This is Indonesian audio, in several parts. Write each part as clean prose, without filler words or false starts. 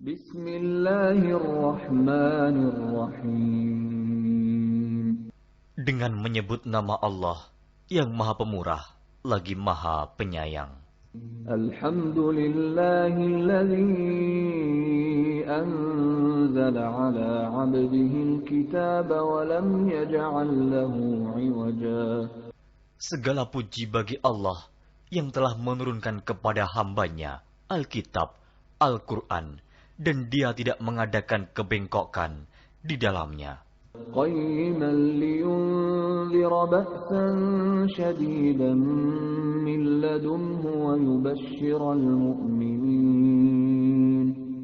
Bismillahirrahmanirrahim. Dengan menyebut nama Allah yang Maha Pemurah lagi Maha Penyayang. Alhamdulillahilladzi anzala ala 'abdihi al-kitaba wa lam yaj'al lahu 'iwaja. Segala puji bagi Allah yang telah menurunkan kepada hambanya Alkitab, Al-Quran, dan Dia tidak mengadakan kebengkokan di dalamnya. قيما لينذر بأسا شديدا من لدنه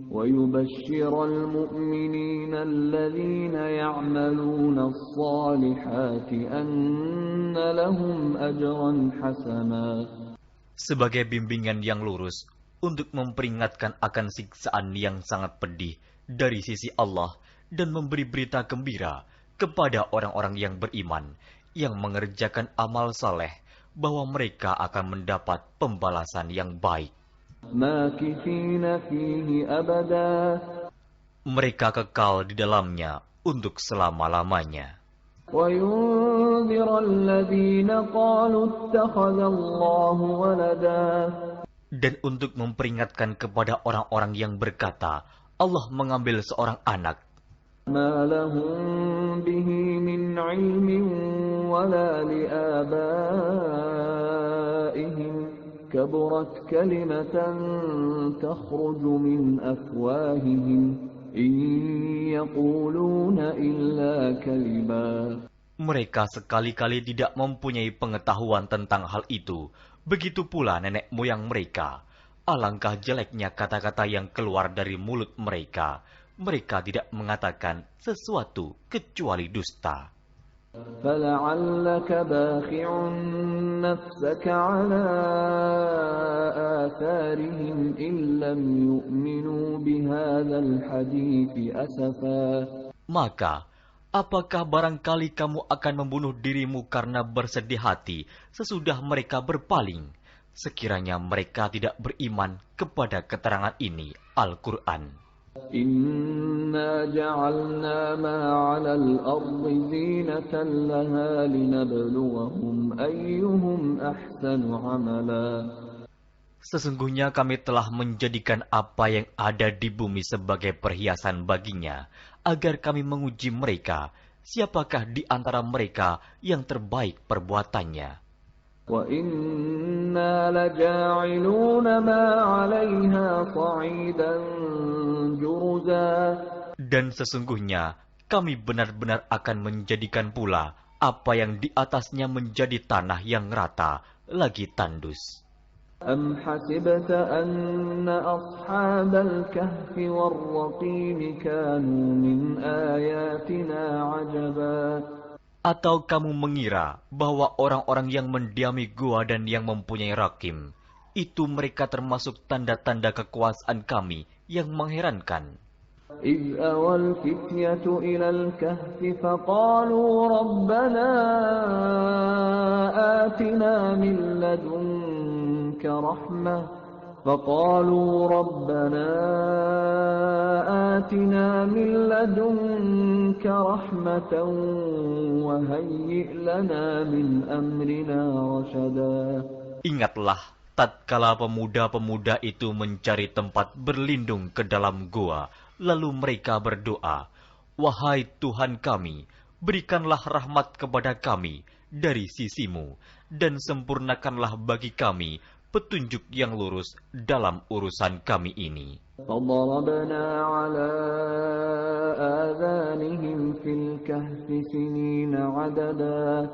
ويبشر المؤمنين الذين يعملون الصالحات أن لهم أجرا حسنا. Sebagai bimbingan yang lurus untuk memperingatkan akan siksaan yang sangat pedih dari sisi Allah dan memberi berita gembira kepada orang-orang yang beriman yang mengerjakan amal saleh bahwa mereka akan mendapat pembalasan yang baik. ماكثين فيه أبدا. Mereka kekal di dalamnya untuk selama-lamanya. وينذر الذين قالوا اتخذ الله ولدا. Dan untuk memperingatkan kepada orang-orang yang berkata, Allah mengambil seorang anak. ما لهم به من علم ولا لآبائهم كبرت كلمة تخرج من أفواههم إن يقولون إلا كذبا. Mereka sekali-kali tidak mempunyai pengetahuan tentang hal itu. Begitu pula nenek moyang mereka. Alangkah jeleknya kata-kata yang keluar dari mulut mereka. Mereka tidak mengatakan sesuatu kecuali dusta. فَلَعَلَّكَ بَاخِعٌ نَفْسَكَ عَلَىٰ آثَارِهِمْ إِن لَّمْ يُؤْمِنُوا بِهَٰذَا الْحَدِيثِ أَسَفًا. Maka, apakah barangkali kamu akan membunuh dirimu karena bersedih hati sesudah mereka berpaling, sekiranya mereka tidak beriman kepada keterangan ini, Al-Quran. Inna ja'alna ma 'alal ardi zinatan laha linabluwahum ayyuhum ahsanu 'amala. Sesungguhnya kami telah menjadikan apa yang ada di bumi sebagai perhiasan baginya, agar kami menguji mereka, siapakah di antara mereka yang terbaik perbuatannya. Wa inna laja'iluna ma 'alayha sa'idan juruza. Dan sesungguhnya kami benar-benar akan menjadikan pula apa yang di atasnya menjadi tanah yang rata lagi tandus. Am hasibta anna ashabal kahfi war-raqim kanu min ayatina 'ajaba. Atau kamu mengira bahwa orang-orang yang mendiami gua dan yang mempunyai rakim, itu mereka termasuk tanda-tanda kekuasaan kami yang mengherankan. إذ أوى الفتية إلى الكهف فقالوا ربنا آتنا من لدنك رحمة وهيئ لنا من أمرنا رشدا. Ingatlah tatkala pemuda-pemuda itu mencari tempat berlindung ke dalam gua, lalu mereka berdoa, "Wahai Tuhan kami, berikanlah rahmat kepada kami dari sisimu, dan sempurnakanlah bagi kami petunjuk yang lurus dalam urusan kami ini." فضربنا على آذانهم في الكهف سنين عددا.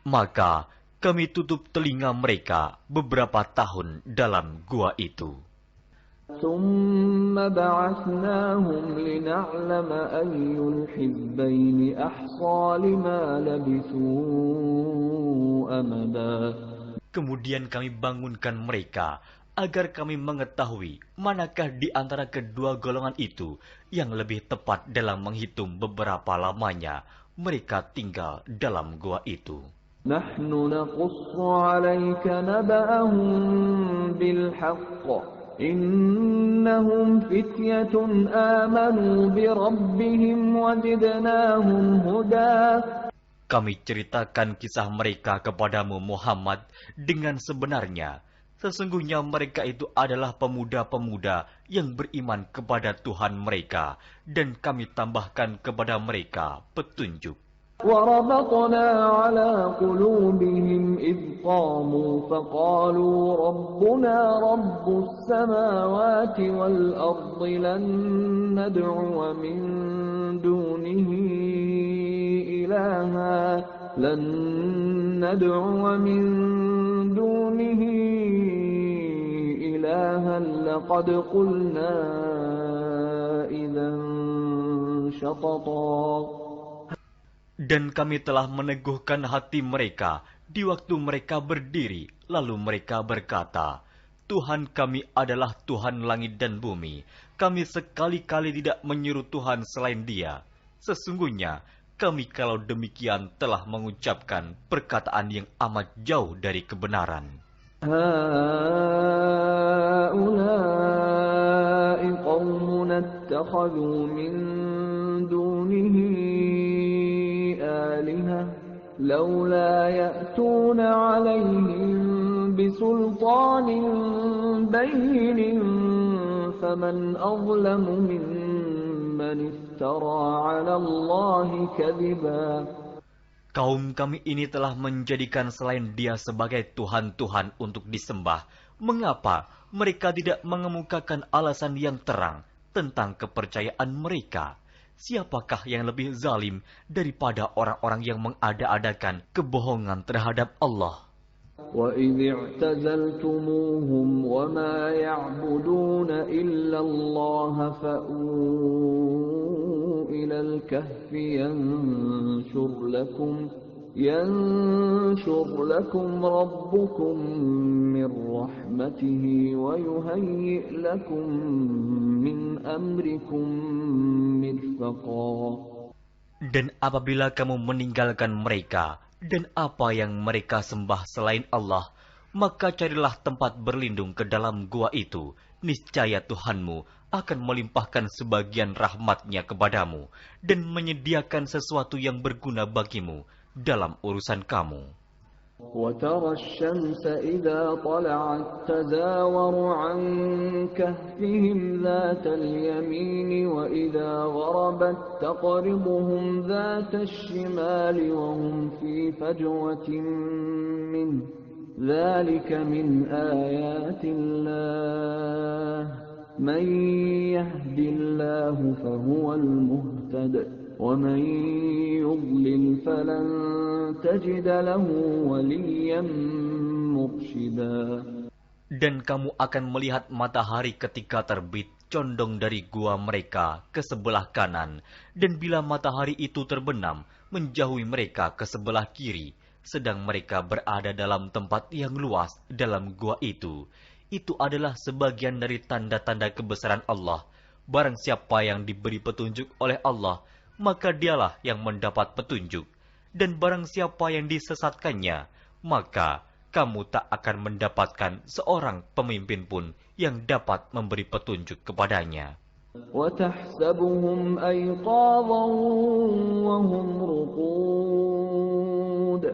Maka kami tutup telinga mereka beberapa tahun dalam gua itu. ثم بعثناهم لنعلم أي الحزبين أحصى لما لبثوا أمدا. Kemudian kami bangunkan mereka agar kami mengetahui manakah di antara kedua golongan itu yang lebih tepat dalam menghitung beberapa lamanya mereka tinggal dalam gua itu. نحن نقص عليك نبأهم بالحق إنهم فتية آمنوا بربهم وزدناهم هدى. Kami ceritakan kisah mereka kepadamu Muhammad dengan sebenarnya. Sesungguhnya mereka itu adalah pemuda-pemuda yang beriman kepada Tuhan mereka, dan kami tambahkan kepada mereka petunjuk. وربطنا على قلوبهم إذ قاموا فقالوا ربنا رب السماوات والأرض لن ندعو من دونه إلها لقد قلنا إذا شططا. Dan kami telah meneguhkan hati mereka di waktu mereka berdiri, lalu mereka berkata, Tuhan kami adalah Tuhan langit dan bumi. Kami sekali-kali tidak menyeru Tuhan selain Dia. Sesungguhnya, kami kalau demikian telah mengucapkan perkataan yang amat jauh dari kebenaran. هؤلاء قومنا اتخذوا من دونه آلهة لولا يأتون عليهم بسلطان بين فمن أظلم ممن افترى على الله كذبا. Kaum kami ini telah menjadikan selain Dia sebagai Tuhan-Tuhan untuk disembah. Mengapa mereka tidak mengemukakan alasan yang terang tentang kepercayaan mereka? Siapakah yang lebih zalim daripada orang-orang yang mengada-adakan kebohongan terhadap Allah? وَإِذِ اعْتَزَلْتُمُوهُمْ وَمَا يَعْبُدُونَ إِلَّا اللَّهَ فَأْوُوا إِلَى الْكَهْفِ يَنشُرْ لَكُمْ رَبُّكُمْ مِنْ رَحْمَتِهِ وَيُهَيِّئْ لَكُمْ مِنْ أَمْرِكُمْ مِرْفَقًا. Dan apabila kamu meninggalkan mereka dan apa yang mereka sembah selain Allah, maka carilah tempat berlindung ke dalam gua itu. Niscaya Tuhanmu akan melimpahkan sebagian rahmat-Nya kepadamu dan menyediakan sesuatu yang berguna bagimu dalam urusan kamu. وَتَرَى الشَّمْسَ إِذَا طَلَعَتْ تَزَاوَرُ عَنْ كَهْفِهِمْ ذَاتَ الْيَمِينِ وَإِذَا غَرَبَتْ تَقْرِضُهُمْ ذَاتَ الشِّمَالِ وَهُمْ فِي فَجْوَةٍ مِّنْهُ ذَلِكَ مِنْ آيَاتِ اللَّهِ مَنْ يَهْدِ اللَّهُ فَهُوَ الْمُهْتَدِ وَمَنْ يُضْلِلْ فَلَنْ تَجِدَ لَهُ وَلِيًّا مُرْشِدًا. Dan kamu akan melihat matahari ketika terbit condong dari gua mereka ke sebelah kanan, dan bila matahari itu terbenam menjauhi mereka ke sebelah kiri, sedang mereka berada dalam tempat yang luas dalam gua itu. Itu adalah sebagian dari tanda-tanda kebesaran Allah. Barang siapa yang diberi petunjuk oleh Allah, maka dialah yang mendapat petunjuk. Dan barang siapa yang disesatkannya, maka kamu tak akan mendapatkan seorang pemimpin pun yang dapat memberi petunjuk kepadanya. وَتَحْسَبُهُمْ أَيْقَاظًا وَهُمْ رُقُودٌ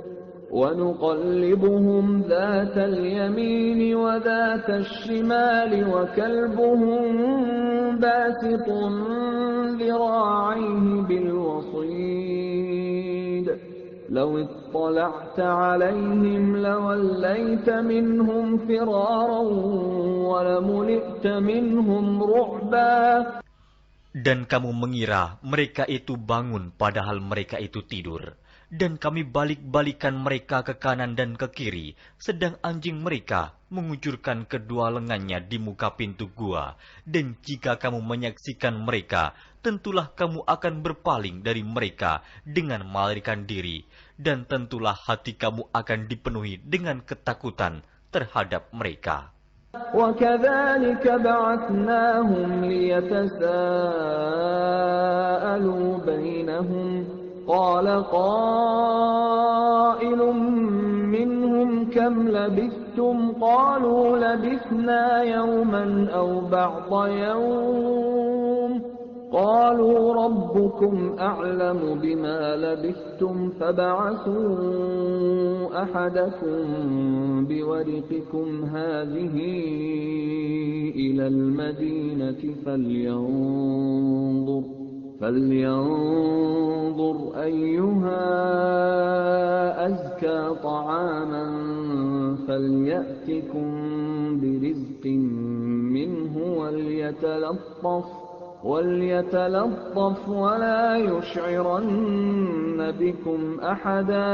وَنُقَلِّبُهُمْ ذَاتَ الْيَمِينِ وَذَاتَ الشِّمَالِ وَكَلْبُهُمْ بَاسِطٌ ذِرَاعَيْهِ بِالْوَصِيدِ لَوِ اطَّلَعْتَ عَلَيْهِمْ لَوَلَّيْتَ مِنْهُمْ فِرَارًا وَلَمُلِئْتَ مِنْهُمْ رُعْبًا. Dan kamu mengira mereka itu bangun padahal mereka itu tidur. Dan kami balik-balikan mereka ke kanan dan ke kiri, sedang anjing mereka mengucurkan kedua lengannya di muka pintu gua. Dan jika kamu menyaksikan mereka, tentulah kamu akan berpaling dari mereka dengan melarikan diri. Dan tentulah hati kamu akan dipenuhi dengan ketakutan terhadap mereka. وَكَذَلِكَ بَعَثْنَاهُمْ لِيَتَسَاءَلُوا بَيْنَهُمْ قَالَ قَائِلٌ مِّنْهُمْ كَمْ لَبِثْتُمْ لبثتم قالوا لبثنا يوما أو بعض يوم قالوا ربكم أعلم بما لبثتم فابعثوا أحدكم بورقكم هذه إلى المدينة فلينظر أيها أزكى طعاما فليأتكم برزق منه وليتلطف ولا يشعرن بكم أحدا.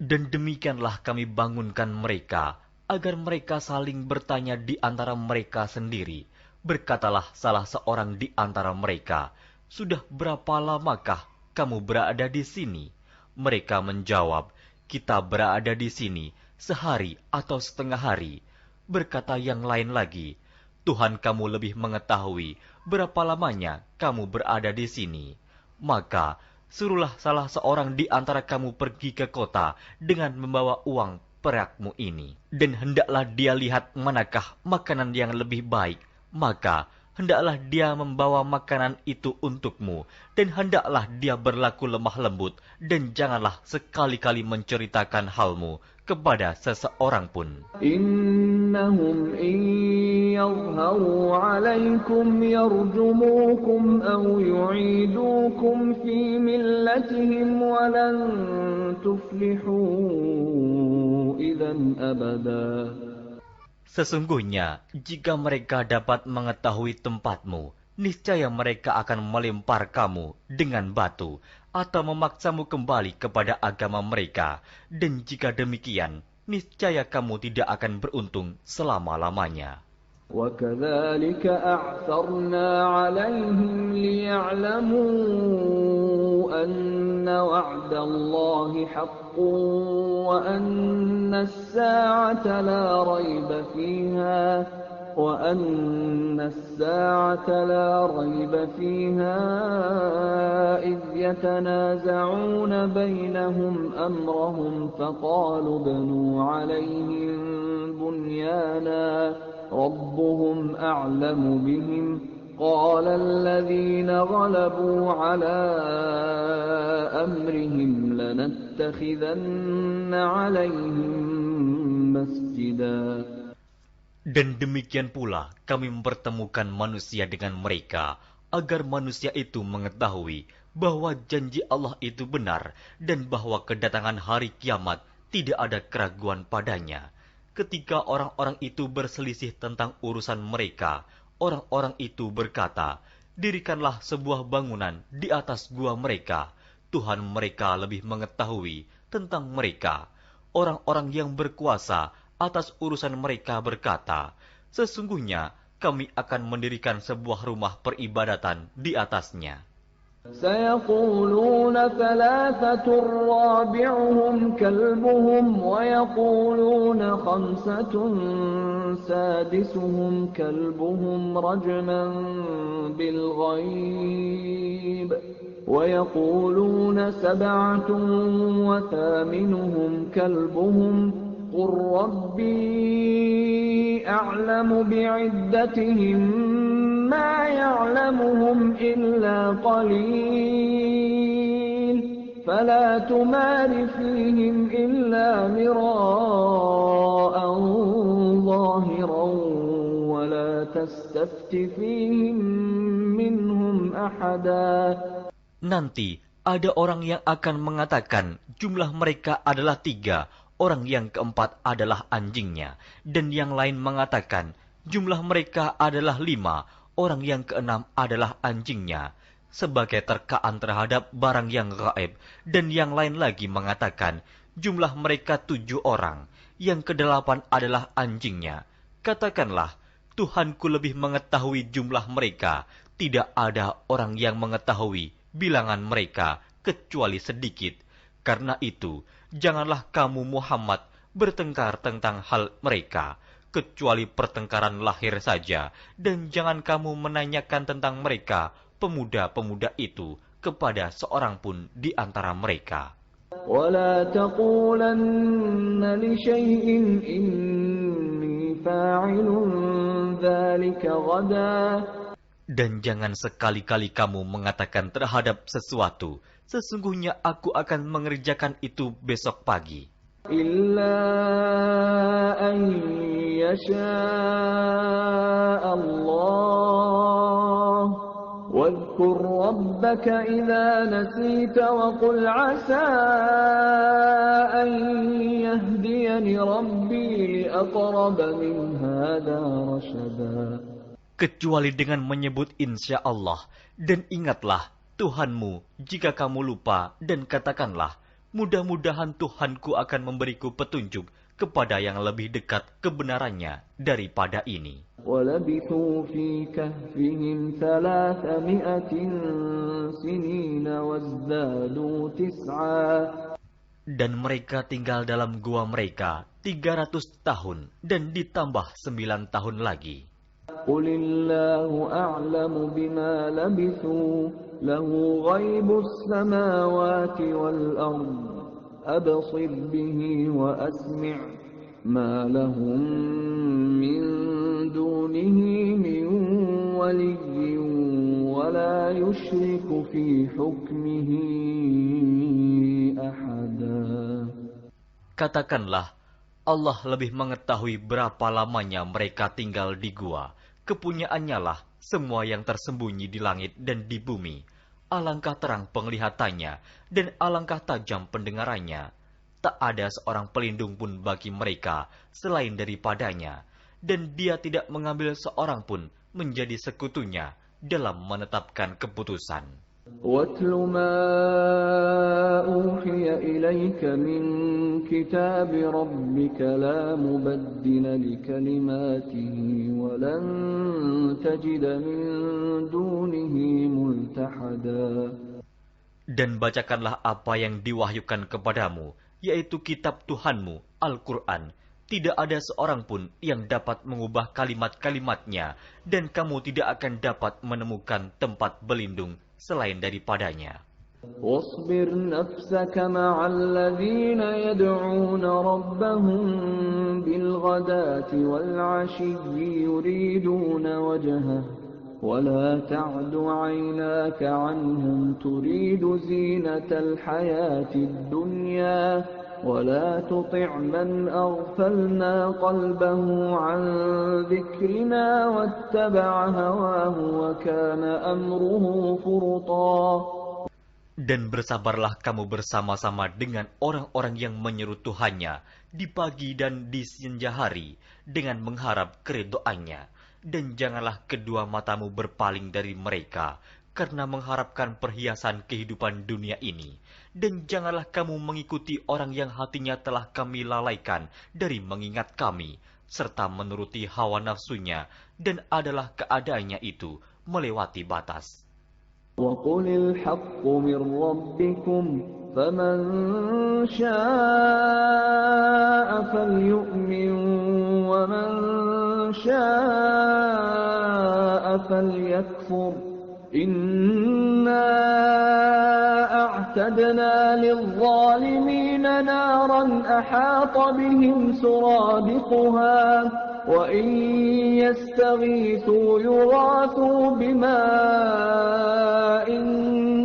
Dan demikianlah kami bangunkan mereka, agar mereka saling bertanya di antara mereka sendiri. Berkatalah salah seorang di antara mereka, "Sudah berapa lamakah kamu berada di sini?" Mereka menjawab, "Kita berada di sini sehari atau setengah hari." Berkata yang lain lagi, "Tuhan kamu lebih mengetahui berapa lamanya kamu berada di sini. Maka suruhlah salah seorang di antara kamu pergi ke kota dengan membawa uang perakmu ini. Dan hendaklah dia lihat manakah makanan yang lebih baik. Maka hendaklah dia membawa makanan itu untukmu. Dan hendaklah dia berlaku lemah lembut. Dan janganlah sekali-kali menceritakan halmu kepada seseorang pun. Innahum in yadhharu alaykum yarjumukum aw yu'idukum fi millatihim walan tuflihu idzan abada. Sesungguhnya, jika mereka dapat mengetahui tempatmu, niscaya mereka akan melempar kamu dengan batu atau memaksamu kembali kepada agama mereka. Dan jika demikian, niscaya kamu tidak akan beruntung selama-lamanya. وَكَذَلِكَ أَعْثَرْنَا عَلَيْهِمْ لِيَعْلَمُوا أَنَّ وَعْدَ اللَّهِ حَقٌّ وَأَنَّ السَّاعَةَ لَا رَيْبَ فِيهَا إِذْ يَتَنَازَعُونَ بَيْنَهُمْ أَمْرَهُمْ فَقَالُوا ابْنُوا عَلَيْهِمْ بُنْيَانًا رَبُّهُمْ أَعْلَمُ بِهِمْ قَالَ الَّذِينَ غَلَبُوا عَلَى أَمْرِهِمْ لَنَتَّخِذَنَّ عَلَيْهِمْ مَسْجِدًا. Dan demikian pula kami mempertemukan manusia dengan mereka, agar manusia itu mengetahui bahwa janji Allah itu benar, dan bahwa kedatangan hari kiamat tidak ada keraguan padanya. Ketika orang-orang itu berselisih tentang urusan mereka, orang-orang itu berkata, "Dirikanlah sebuah bangunan di atas gua mereka. Tuhan mereka lebih mengetahui tentang mereka." Orang-orang yang berkuasa atas urusan mereka berkata, "Sesungguhnya kami akan mendirikan sebuah rumah peribadatan di atasnya." سيقولون ثلاثة رابعهم كلبهم ويقولون خمسة سادسهم كلبهم رجما بالغيب ويقولون سبعة وثامنهم كلبهم قل ربي أعلم بعدتهم ما يعلمهم إلا قليل فلا تمار فيهم إلا مراء ظاهرا ولا تستفت فيهم منهم أحدا. Nanti ada orang yang akan mengatakan jumlah mereka adalah 3, orang yang keempat adalah anjingnya, dan yang lain mengatakan jumlah mereka adalah 5, orang yang keenam adalah anjingnya, sebagai terkaan terhadap barang yang gaib. Dan yang lain lagi mengatakan jumlah mereka 7 orang, yang ke-8 adalah anjingnya. Katakanlah, Tuhanku lebih mengetahui jumlah mereka, tidak ada orang yang mengetahui bilangan mereka kecuali sedikit. Karena itu, janganlah kamu Muhammad bertengkar tentang hal mereka, kecuali pertengkaran lahir saja, dan jangan kamu menanyakan tentang mereka, pemuda-pemuda itu, kepada seorang pun di antara mereka. ولا تقولن لشيء إني فاعل ذلك غدا. Dan jangan sekali-kali kamu mengatakan terhadap sesuatu, sesungguhnya aku akan mengerjakan itu besok pagi. إلا أن يشاء الله واذكر ربك إذا نسيت وقل عسى أن يهديني ربي لأقرب من هذا رشدا. Kecuali dengan menyebut insya Allah, dan ingatlah Tuhanmu jika kamu lupa, dan katakanlah, mudah-mudahan Tuhanku akan memberiku petunjuk kepada yang lebih dekat kebenarannya daripada ini. وَلَبِثُوا فِي كَهْفِهِمْ 300 سِنِينَ وَازْدَادُوا تِسْعًا. Dan mereka tinggal dalam gua mereka 300 tahun, dan ditambah 9 tahun lagi. قل الله أعلم بما لبثوا له غيب السماوات والأرض أبصر به وأسمع ما لهم من دونه من ولي ولا يشرك في حكمه أحدا. Katakanlah, Allah lebih mengetahui berapa lamanya mereka tinggal di gua. Kepunyaannya lah semua yang tersembunyi di langit dan di bumi. Alangkah terang penglihatannya dan alangkah tajam pendengarannya. Tak ada seorang pelindung pun bagi mereka selain daripadanya. Dan dia tidak mengambil seorang pun menjadi sekutunya dalam menetapkan keputusan. وَاتْلُ مَا أُوحِيَ إِلَيْكَ مِنْ كِتَابِ رَبِّكَ لَا مُبَدِّلَ لِكَلِمَاتِهِ وَلَنْ تَجِدَ مِنْ دُونِهِ مُلْتَحَدًا. Dan bacakanlah apa yang diwahyukan kepadamu, yaitu kitab Tuhanmu, Al-Quran. Tidak ada seorang pun yang dapat mengubah kalimat-kalimatnya, dan kamu tidak akan dapat menemukan tempat berlindung selain daripadanya. واصبر نفسك مع الذين يدعون ربهم بالغداة والعشي يريدون وجهه ولا تعد عيناك عنهم تريد زينة الحياة الدنيا ولا تطع من أغفلنا قلبه عن ذكرنا واتبع هواه وكان أمره فرطا. Dan bersabarlah kamu bersama-sama dengan orang-orang yang menyeru Tuhannya di pagi dan di senja hari dengan mengharap keridhoannya. Dan janganlah kedua matamu berpaling dari mereka karena mengharapkan perhiasan kehidupan dunia ini. Dan janganlah kamu mengikuti orang yang hatinya telah kami lalaikan dari mengingat kami, serta menuruti hawa nafsunya, dan adalah keadaannya itu melewati batas. وَقُلِ الْحَقُّ مِنْ رَبِّكُمْ فَمَنْ شَاءَ فَلْيُؤْمِنْ وَمَنْ شَاءَ فَلْيَكْفُرْ إِنَّا أَعْتَدْنَا لِلظَّالِمِينَ نَارًا أَحَاطَ بِهِمْ سُرَادِقُهَا وَإِنْ يَسْتَغِيثُوا يُغَاثُوا بِمَاءٍ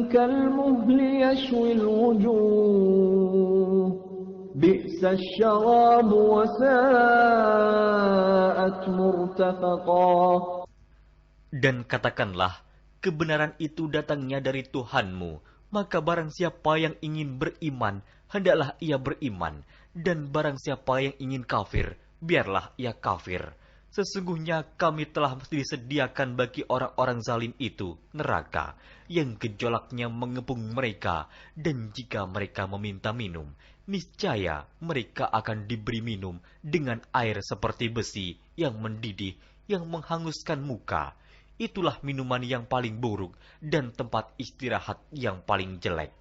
كَالْمُهْلِ يَشْوِي الْوُجُوهَ بِئْسَ الشَّرَابُ وَسَاءَتْ مُرْتَفَقًا. Dan katakanlah, kebenaran itu datangnya dari Tuhanmu, maka barang siapa yang ingin beriman, hendaklah ia beriman, dan barang siapa yang ingin kafir, biarlah ia kafir. Sesungguhnya kami telah disediakan bagi orang-orang zalim itu neraka, yang gejolaknya mengepung mereka, dan jika mereka meminta minum, niscaya mereka akan diberi minum dengan air seperti besi yang mendidih, yang menghanguskan muka. Itulah minuman yang paling buruk dan tempat istirahat yang paling jelek.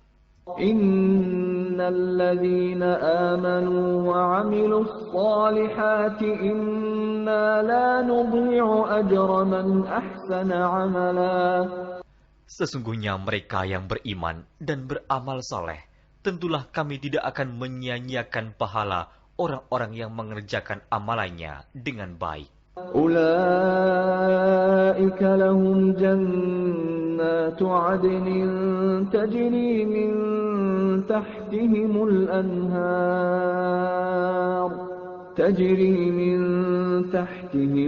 Innalladzina amanu wa 'amilus salihati inna la nudhi'u ajra man ahsana 'amala. Sesungguhnya mereka yang beriman dan beramal soleh, tentulah kami tidak akan menyia-nyiakan pahala orang-orang yang mengerjakan amalannya dengan baik. أولئك لهم جنات عدن تجري من تحتهم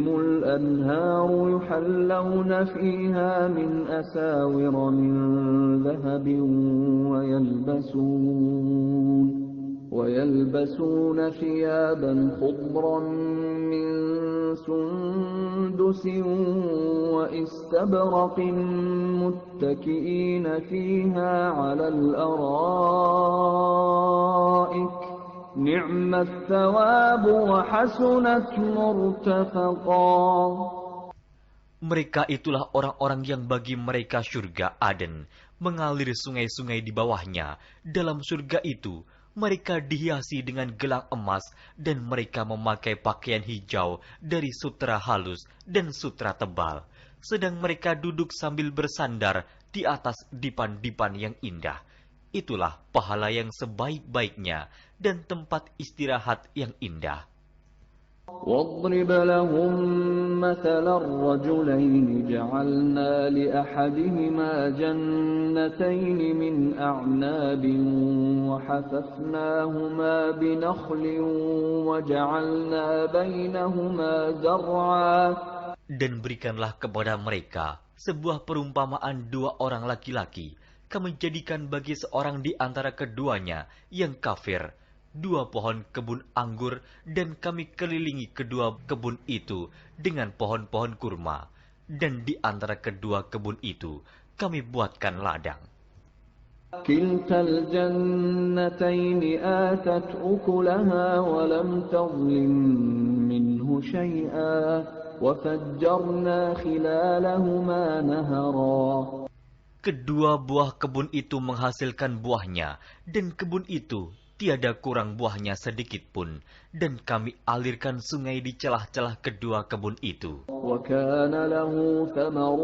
الأنهار يحلون فيها من أساور من ذهب ويلبسون ثيابا خضرا من سندس واستبرق متكئين فيها على الأرائك نعم الثواب وحسنت مرتفقا. Mereka itulah orang-orang yang bagi mereka surga Aden, mengalir sungai-sungai di bawahnya. Dalam surga itu, mereka dihiasi dengan gelang emas dan mereka memakai pakaian hijau dari sutra halus dan sutra tebal. Sedang mereka duduk sambil bersandar di atas dipan-dipan yang indah. Itulah pahala yang sebaik-baiknya dan tempat istirahat yang indah. واضرب لهم مثل الرجلين جعلنا لأحدهما جنتين من أعناب وحففناهما بنخل وجعلنا بينهما زرعا. Dan berikanlah kepada mereka sebuah perumpamaan dua orang laki-laki. Kami jadikan bagi seorang di antara keduanya yang kafir dua pohon kebun anggur, dan kami kelilingi kedua kebun itu dengan pohon-pohon kurma, dan di antara kedua kebun itu kami buatkan ladang. Kiltal jannatayn atat ukulaha wa lam tadhlim minhu shay'a wa fajjarna khilalahuma nahara. Kedua buah kebun itu menghasilkan buahnya, dan kebun itu tiada kurang buahnya sedikit pun, dan kami alirkan sungai di celah-celah kedua kebun itu. وَكَانَ لَهُ ثَمَرٌ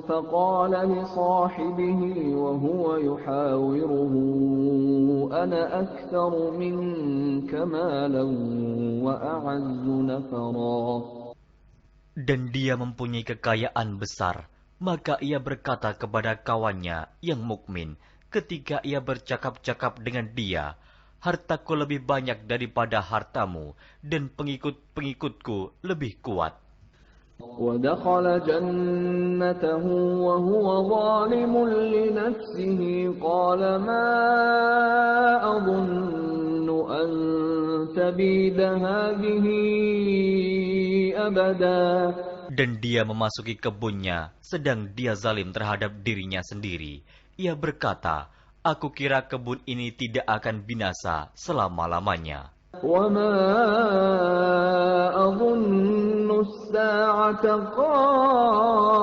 فَقَالَ لِصَاحِبِهِ وَهُوَ يُحَاوِرُهُ أَنَا أَكْثَرُ مِنكَ مَالًا وَأَعَزُّ نَفَرًا. Dan dia mempunyai kekayaan besar, maka ia berkata kepada kawannya yang mukmin, ketika ia bercakap-cakap dengan dia, hartaku lebih banyak daripada hartamu, dan pengikut-pengikutku lebih kuat. وَدَخَلَ جَنَّتَهُ وَهُوَ ظَالِمٌ لِنَفْسِهِ قَالَ مَا أَظُنُّ أَن تَبِيدَ هَذِهِ أَبَدًا. Dan dia memasuki kebunnya, sedang dia zalim terhadap dirinya sendiri. Ia berkata, aku kira kebun ini tidak akan binasa selama-lamanya. وَمَا أَظُنُّ السَّاعَةَ قَائِمَةً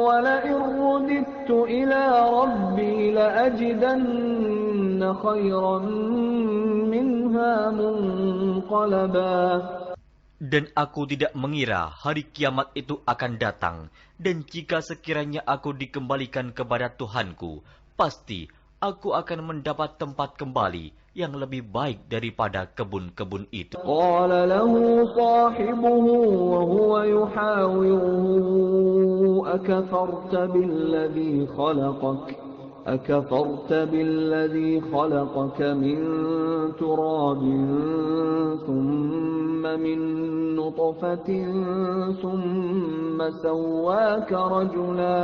وَلَئِن رُّدِدتُّ إِلَى رَبِّي لَأَجِدَنَّ خَيْرًا مِنْهَا مُنْقَلَبًا. Dan aku tidak mengira hari kiamat itu akan datang, dan jika sekiranya aku dikembalikan kepada Tuhanku, pasti aku akan mendapat tempat kembali yang lebih baik daripada kebun-kebun itu. قَالَ لَهُ صَاحِبُهُ وَهُوَ يُحَاوِرُهُ أَكَفَرْتَ بِالَّذِي خَلَقَكَ مِنْ تُرَابٍ ثُمَّ مِنْ نُطْفَةٍ ثُمَّ سَوَّاكَ رَجُلًا.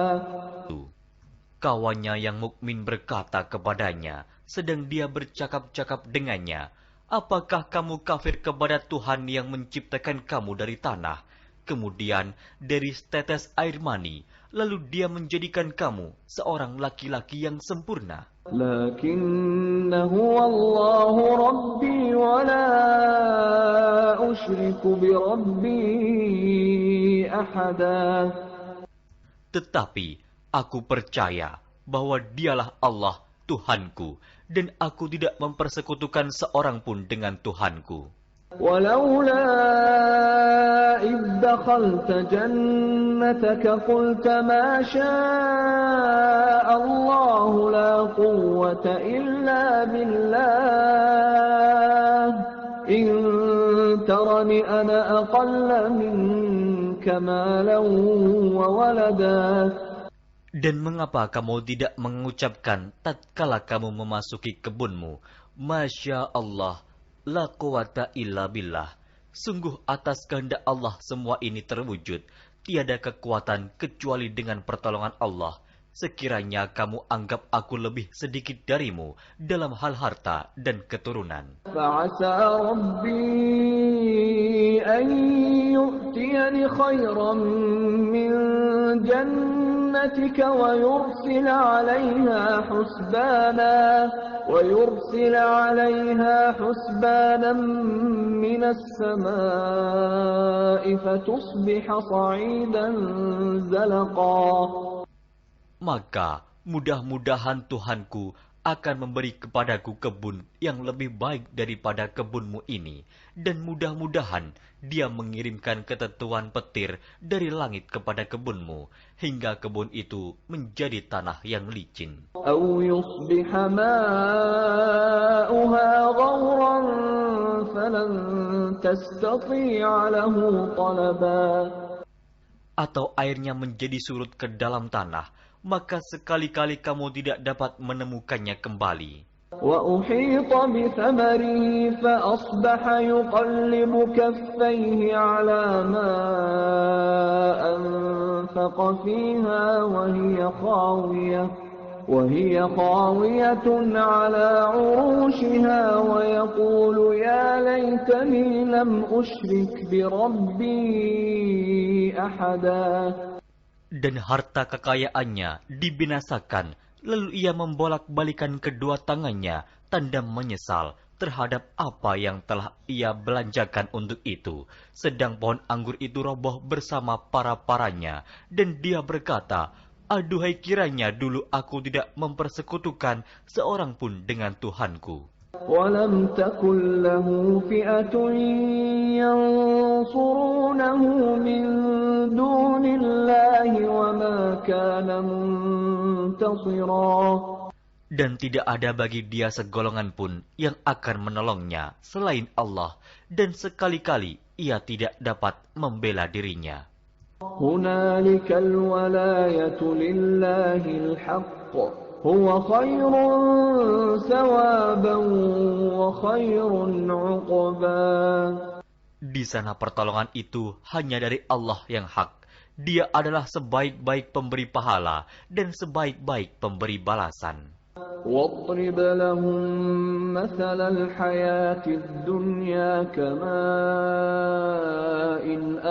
Kawannya yang mukmin berkata kepadanya, sedang dia bercakap-cakap dengannya, apakah kamu kafir kepada Tuhan yang menciptakan kamu dari tanah, kemudian dari setetes air mani, lalu dia menjadikan kamu seorang laki-laki yang sempurna? Lakinna huwa Allahu Rabbi wa la usyriku bi Rabbi ahada. Tetapi aku percaya bahwa dialah Allah Tuhanku, dan aku tidak mempersekutukan seorang pun dengan Tuhanku. ولولا إذ دخلت جنتك جنتك قلت ما شاء الله لا قوة إلا بالله إن ترني أنا أقل منك مالا وولدا. Dan mengapa kamu tidak mengucapkan tatkala kamu memasuki kebunmu, Masya Allah, la quwata illa billah. Sungguh atas kehendak Allah semua ini terwujud, tiada kekuatan kecuali dengan pertolongan Allah. Sekiranya kamu anggap aku lebih sedikit darimu dalam hal harta dan keturunan. فعسى ربي أن يؤتيني خيرا من جنتك ويرسل عليها حسبانا من السماء فتصبح صعيدا زلقا. Maka mudah-mudahan Tuhanku akan memberi kepadaku kebun yang lebih baik daripada kebunmu ini, dan mudah-mudahan Dia mengirimkan ketentuan petir dari langit kepada kebunmu, hingga kebun itu menjadi tanah yang licin. أو يصبح ماؤها غورا فلن تستطيع له طلبا. Atau airnya menjadi surut ke dalam tanah, maka sekali-kali kamu tidak dapat menemukannya kembali. وأحيط بثمره فأصبح يقلب كفيه على ما أنفق فيها وهي خاوية على عروشها ويقول يا ليتني لم أشرك بربي أحدا. Dan harta kekayaannya dibinasakan, lalu ia membolak-balikan kedua tangannya, tanda menyesal terhadap apa yang telah ia belanjakan untuk itu. Sedang pohon anggur itu roboh bersama para-paranya, dan dia berkata, aduhai kiranya dulu aku tidak mempersekutukan seorang pun dengan Tuhanku. ولم تكن له فئة ينصرونه من دون الله وما كان منتصرا. Dan tidak ada bagi dia segolongan pun yang akan menolongnya selain Allah, dan sekali-kali ia tidak dapat membela dirinya. هنالك الولاية لله الحق هو خير ثوابا وخير عقبا. Di sana pertolongan itu hanya dari Allah yang hak. Dia adalah sebaik-baik pemberi pahala dan sebaik-baik pemberi balasan. واضرب لهم مثل الحياة الدنيا كماء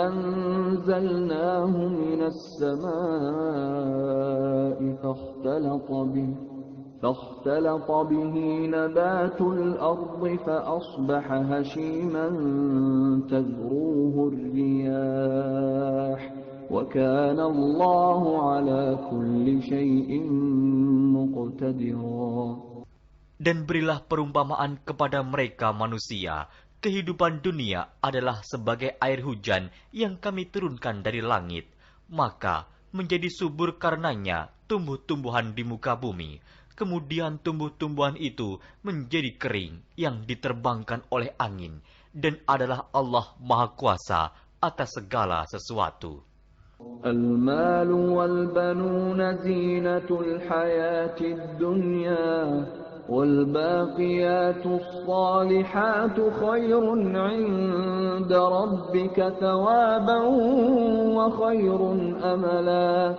أنزلناه من السماء فاختلط به نبات الأرض فأصبح هشيما تذروه الرياح وكان الله على كل شيء مقتدرا. Dan berilah perumpamaan kepada mereka manusia. Kehidupan dunia adalah sebagai air hujan yang kami turunkan dari langit. Maka menjadi subur karenanya tumbuh-tumbuhan di muka bumi. Kemudian tumbuh-tumbuhan itu menjadi kering yang diterbangkan oleh angin. Dan adalah Allah Maha Kuasa atas segala sesuatu. المال والبنون زينة الحياة الدنيا والباقيات الصالحات خير عند ربك ثوابا وخير أملا.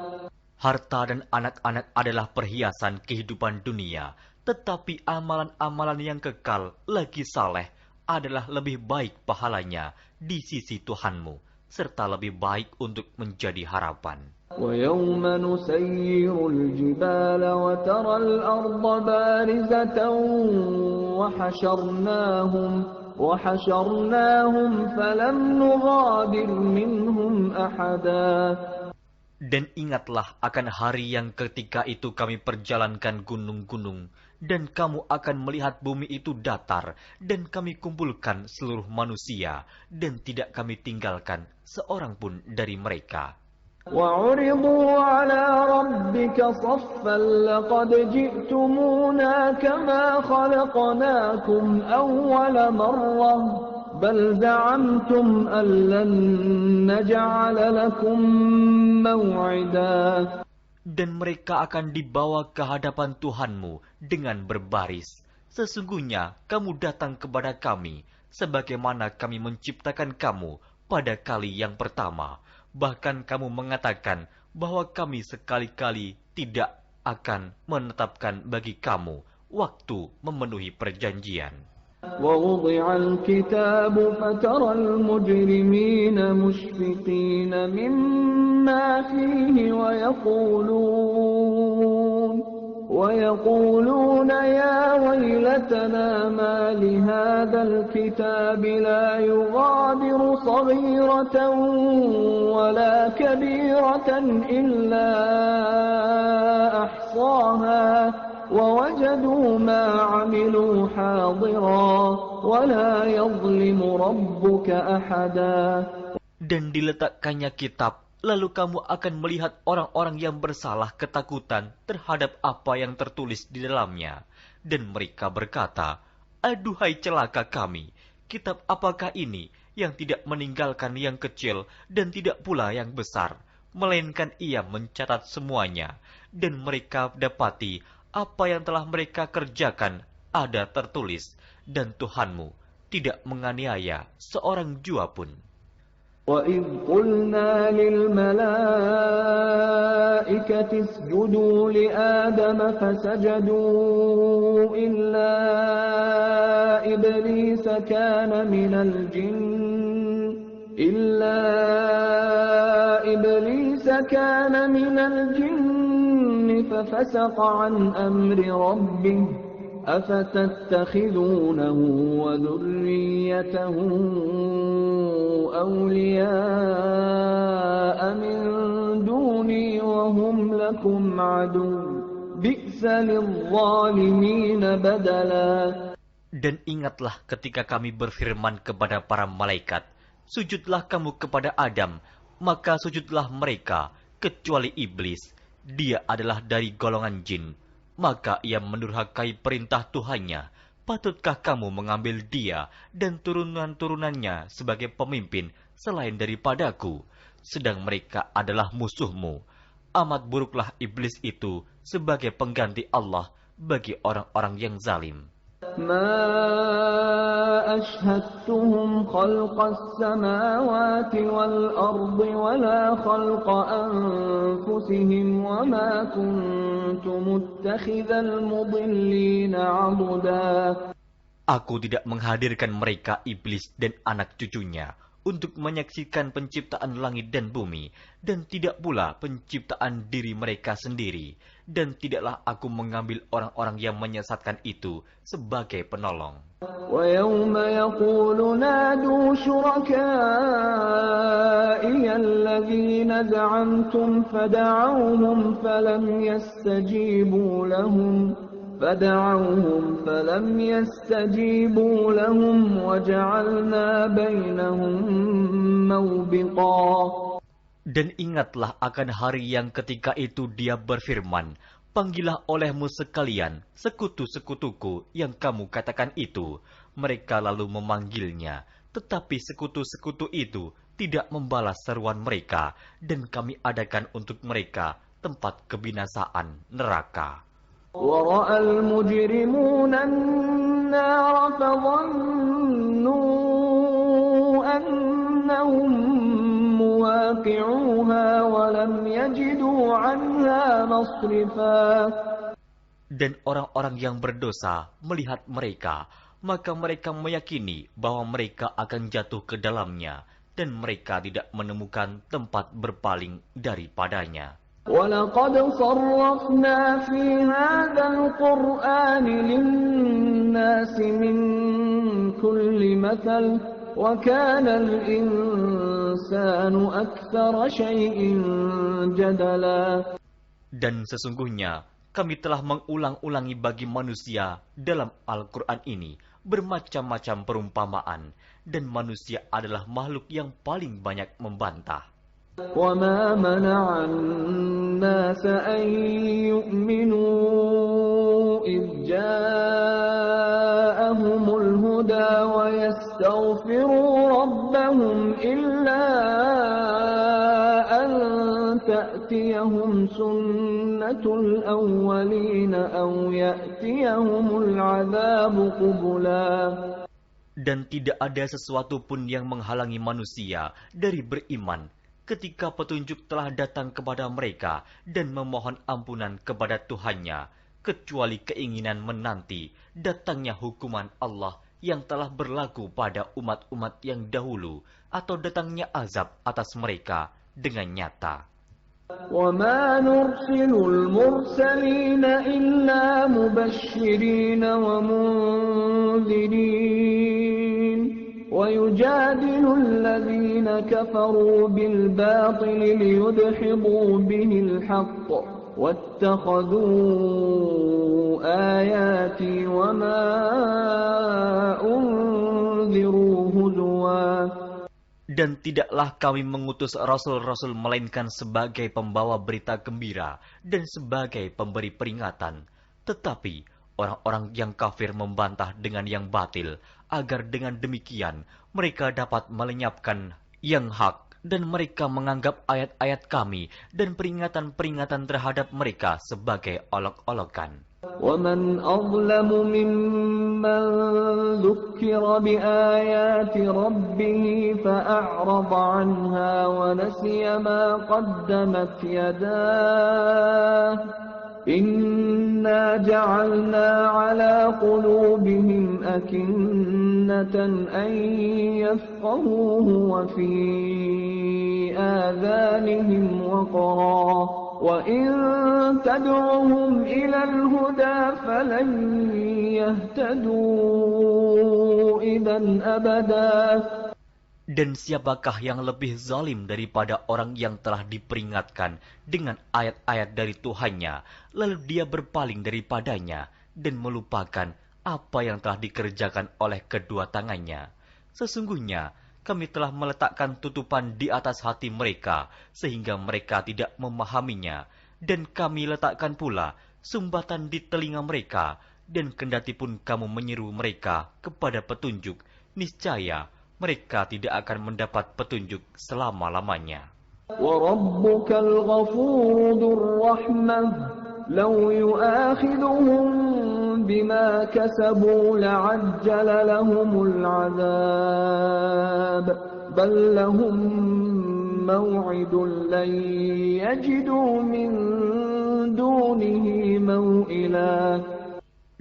Harta dan anak-anak adalah perhiasan kehidupan dunia, tetapi amalan-amalan yang kekal lagi saleh adalah lebih baik pahalanya di sisi Tuhanmu, serta lebih baik untuk menjadi harapan. ويوم نسير الجبال وترى الأرض بارزة وحشرناهم فلم نغادر منهم أحدا. Dan ingatlah akan hari yang ketika itu kami perjalankan gunung-gunung, dan kamu akan melihat bumi itu datar, dan kami kumpulkan seluruh manusia, dan tidak kami tinggalkan seorang pun dari mereka. وعرضوا على ربك صفا لقد جئتمونا كما خلقناكم أول مرة بل زعمتم أن لن نجعل لكم موعدا. Dan mereka akan dibawa ke hadapan Tuhanmu dengan berbaris. Sesungguhnya kamu datang kepada kami, sebagaimana kami menciptakan kamu pada kali yang pertama. Bahkan kamu mengatakan bahwa kami sekali-kali tidak akan menetapkan bagi kamu waktu memenuhi perjanjian. ووضع الكتاب فترى المجرمين مشفقين مما فيه ويقولون يا ويلتنا ما لهذا الكتاب لا يغادر صغيرة ولا كبيرة إلا أحصاها ووجدوا ما عملوا حاضرا ولا يظلم ربك أحدا. Dan diletakkannya kitab, lalu kamu akan melihat orang-orang yang bersalah ketakutan terhadap apa yang tertulis di dalamnya. Dan mereka berkata, aduhai celaka kami, kitab apakah ini yang tidak meninggalkan yang kecil dan tidak pula yang besar, melainkan ia mencatat semuanya. Dan mereka dapati apa yang telah mereka kerjakan ada tertulis, dan Tuhanmu tidak menganiaya seorang jua pun. وَإِذْ قُلْنَا لِلْمَلَائِكَةِ اسْجُدُوا لِآدَمَ فَسَجَدُوا إِلَّا إِبْلِيسَ كَانَ مِنَ الْجِنِّ فَفَسَقَ عَنْ أَمْرِ رَبِّهِ أَفَتَتَّخِذُونَهُ وَذُرِّيَّتَهُ أَوْلِيَاءَ مِنْ دُونِي وَهُمْ لَكُمْ عَدُوٌّ بِئْسَ لِلظَّالِمِينَ بَدَلًا. Dan ingatlah ketika kami berfirman kepada para malaikat, sujudlah kamu kepada Adam, maka sujudlah mereka, kecuali iblis. Dia adalah dari golongan jin. Maka ia mendurhakai perintah Tuhannya. Patutkah kamu mengambil dia dan turunan-turunannya sebagai pemimpin selain daripadaku? Sedang mereka adalah musuhmu. Amat buruklah iblis itu sebagai pengganti Allah bagi orang-orang yang zalim. ما أشهدتهم خلق السماوات والأرض ولا خلق أنفسهم وما كنت متخذ المضلين عضدا. Aku tidak menghadirkan mereka iblis dan anak cucunya untuk menyaksikan penciptaan langit dan bumi, dan tidak pula penciptaan diri mereka sendiri, dan tidaklah aku mengambil orang-orang yang menyesatkan itu sebagai penolong. وَيَوْمَ يَقُولُ نَادُوا شُرَكَائِيَ الَّذِينَ زَعَمْتُمْ فَدَعَوْهُمْ فَلَمْ يَسْتَجِيبُوا لَهُمْ وَجَعَلْنَا بَيْنَهُمْ مَوْبِقًا. Dan ingatlah akan hari yang ketika itu dia berfirman, panggillah olehmu sekalian sekutu-sekutuku yang kamu katakan itu. Mereka lalu memanggilnya, tetapi sekutu-sekutu itu tidak membalas seruan mereka, dan kami adakan untuk mereka tempat kebinasaan neraka. وَرَأَى الْمُجْرِمُونَ النَّارَ فَظَنُّوا أَنَّهُمْ مُوَاقِعُوهَا وَلَمْ يَجِدُوا عَنْهَا مَصْرِفًا. Dan orang-orang yang berdosa melihat mereka, maka mereka meyakini bahwa mereka akan jatuh ke dalamnya, dan mereka tidak menemukan tempat berpaling daripadanya. وَلَقَدْ صَرَّفْنَا فِي هَذَا الْقُرْآنِ لِلنَّاسِ مِنْ كُلِّ مَثَلٍ وَكَانَ الْإِنْسَانُ أَكْثَرَ شَيْءٍ جَدَلًا. Dan sesungguhnya kami telah mengulang-ulangi bagi manusia dalam Al-Quran ini bermacam-macam perumpamaan, dan manusia adalah makhluk yang paling banyak membantah. وَمَا مَنَعَ النَّاسَ أَن يُؤْمِنُوا إِذْ جَاءَهُمُ الْهُدَى وَيَسْتَغْفِرُوا رَبَّهُمْ إِلَّا أَن تَأْتِيَهُمْ سُنَّةُ الْأَوَّلِينَ أَوْ يَأْتِيَهُمُ الْعَذَابُ قُبُلًا. Dan tidak ada sesuatu pun yang menghalangi manusia dari beriman ketika petunjuk telah datang kepada mereka dan memohon ampunan kepada Tuhannya, kecuali keinginan menanti datangnya hukuman Allah yang telah berlaku pada umat-umat yang dahulu, atau datangnya azab atas mereka dengan nyata. وَمَا نُرْسِلُ الْمُرْسَلِينَ إِلَّا مُبَشِّرِينَ وَمُنذِرِينَ وَيُجَادِلُ الَّذِينَ كَفَرُوا بِالْبَاطِلِ لِيُدْحِضُوا بِهِ الْحَقَّ وَاتَّخَذُوا آيَاتِي وَمَا أُنذِرُوا هُزُوًا. Dan tidaklah kami mengutus rasul-rasul melainkan sebagai pembawa berita gembira dan sebagai pemberi peringatan. Tetapi orang-orang yang kafir membantah dengan yang batil, agar dengan demikian mereka dapat melenyapkan yang hak, dan mereka menganggap ayat-ayat kami dan peringatan-peringatan terhadap mereka sebagai olok-olokan. وَمَنْ أَظْلَمُ مِمَّنْ ذُكِّرَ بِآيَاتِ رَبِّهِ فَأَعْرَضَ عَنْهَا وَنَسِيَ مَا قَدَّمَتْ يَدَاهُ إِنَّا جَعَلْنَا عَلَى قُلُوبِهِمْ أَكِنَّةً أَنْ يَفْقَهُوهُ وَفِي آذَانِهِمْ وَقْرًا وَإِن تَدْعُهُمْ إِلَى الْهُدَى فَلَنْ يَهْتَدُوا إِذًا أَبَدًا. Dan siapakah yang lebih zalim daripada orang yang telah diperingatkan dengan ayat-ayat dari Tuhannya, lalu dia berpaling daripadanya dan melupakan apa yang telah dikerjakan oleh kedua tangannya. Sesungguhnya kami telah meletakkan tutupan di atas hati mereka sehingga mereka tidak memahaminya, dan kami letakkan pula sumbatan di telinga mereka, dan kendatipun kamu menyeru mereka kepada petunjuk, niscaya mereka tidak akan mendapat petunjuk selama-lamanya. وَرَبُّكَ الْغَفُورُ ذُو الرَّحْمَةِ لَوْ يُؤَاخِذُهُم بِمَا كَسَبُوا لَعَجَّلَ لَهُمُ الْعَذَابَ بَل لَّهُم مَّوْعِدٌ لَّن يَجِدُوا مِن دُونِهِ مَوْئِلًا.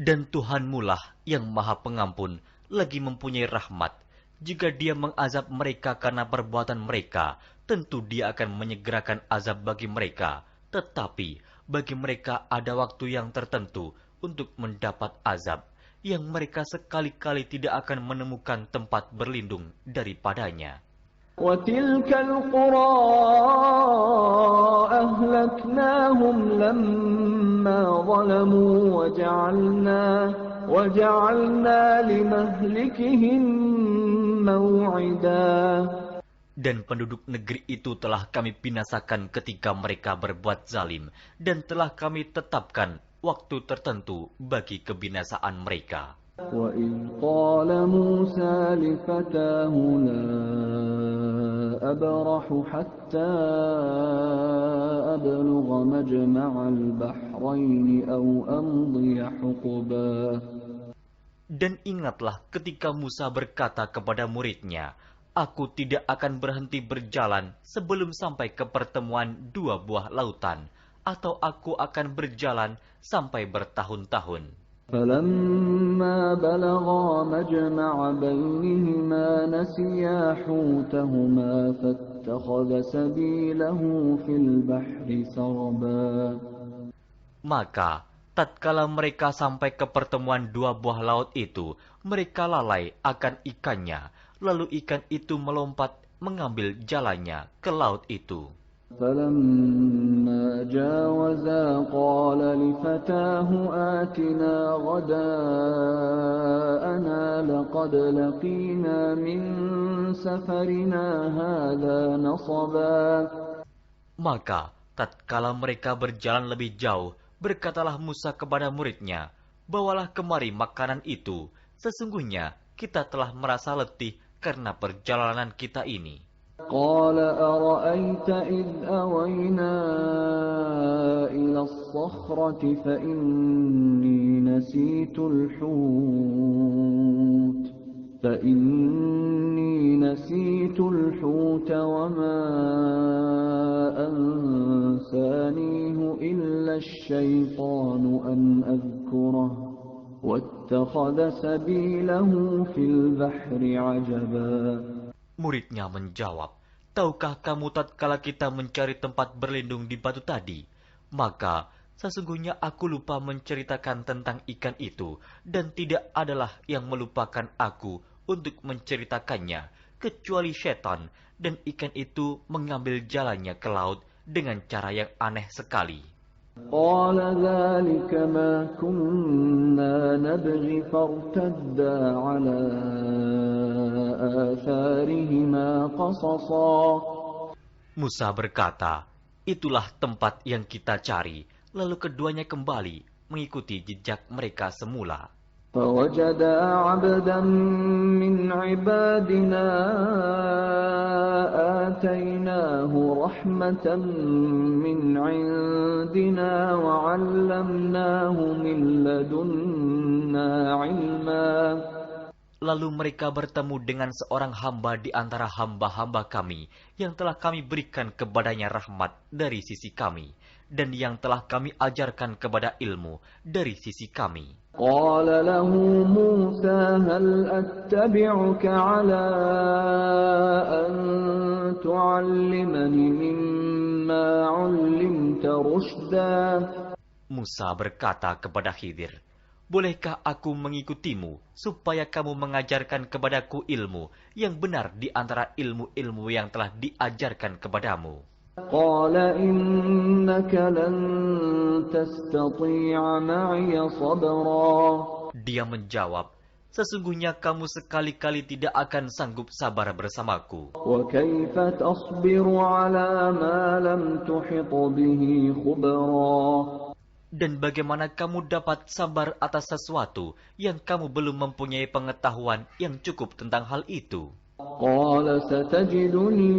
Dan Tuhanmulah yang Maha Pengampun, lagi mempunyai rahmat. Jika dia mengazab mereka karena perbuatan mereka, tentu dia akan menyegerakan azab bagi mereka. Tetapi bagi mereka ada waktu yang tertentu untuk mendapat azab, yang mereka sekali-kali tidak akan menemukan tempat berlindung daripadanya. وَتِلْكَ الْقُرَىٰ أَهْلَكْنَاهُمْ لَمَّا ظَلَمُوا وَجَعَلْنَا لِمَهْلِكِهِم مَّوْعِدًا. Dan penduduk negeri itu telah kami binasakan ketika mereka berbuat zalim, dan telah kami tetapkan waktu tertentu bagi kebinasaan mereka. وَإِذْ قَالَ مُوسَىٰ لِفَتَاهُ لَا أَبْرَحُ حَتَّىٰ أَبْلُغَ مَجْمَعَ الْبَحْرَيْنِ أَوْ أَمْضِيَ حُقُبًا. Dan ingatlah ketika Musa berkata kepada muridnya, "Aku tidak akan berhenti berjalan sebelum sampai ke pertemuan dua buah lautan, atau aku akan berjalan sampai bertahun-tahun." فَلَمَّا بَلَغَا مَجْمَعَ بَيْنِهِمَا نَسِيَا حُوتَهُمَا فَاتَّخَذَ سَبِيلَهُ فِي الْبَحْرِ سَرَبًا. Maka tatkala mereka sampai ke pertemuan dua buah laut itu, mereka lalai akan ikannya, lalu ikan itu melompat mengambil jalannya ke laut itu. فَلَمَّا جَاوَزَا قَالَ لِفَتَاهُ فتاه آتنا غداءنا لقد لقينا من سفرنا هذا نصبا. Maka tatkala mereka berjalan lebih jauh, berkatalah Musa kepada muridnya, "Bawalah kemari makanan itu. Sesungguhnya kita telah merasa letih karena perjalanan kita ini." قال أرأيت إذ أوينا إلى الصخرة فإني نسيت الحوت وما أنسانيه إلا الشيطان أن أذكره واتخذ سبيله في البحر عجبا. Muridnya menjawab, "Tahukah kamu tatkala kita mencari tempat berlindung di batu tadi? Maka sesungguhnya aku lupa menceritakan tentang ikan itu, dan tidak adalah yang melupakan aku untuk menceritakannya, kecuali setan, dan ikan itu mengambil jalannya ke laut dengan cara yang aneh sekali." قال ذلك ما كنا نبغي فارتدا على آثارهما قصصا. Musa berkata, "Itulah tempat yang kita cari." Lalu keduanya kembali mengikuti jejak mereka semula. فوجدا عبدا من عبادنا آتيناه رحمة من عندنا وعلمناه من لدنا علما. Lalu mereka bertemu dengan seorang hamba di antara hamba-hamba kami yang telah kami berikan kepadanya rahmat dari sisi kami, dan yang telah kami ajarkan kepada ilmu dari sisi kami. قال له موسى هل أتبعك على أن تعلمني مما علمت رشدا. Musa berkata kepada Khidir, "Bolehkah aku mengikutimu supaya kamu mengajarkan kepadaku ilmu yang benar di antara ilmu-ilmu yang telah diajarkan kepadamu?" قال إنك لن تستطيع معي صبرا. Dia menjawab, "Sesungguhnya kamu sekali-kali tidak akan sanggup sabar bersamaku. وكيف تصبر على ما لم تحط به خبرا. Dan bagaimana kamu dapat sabar atas sesuatu yang kamu belum mempunyai pengetahuan yang cukup tentang hal itu?" قال ستجدني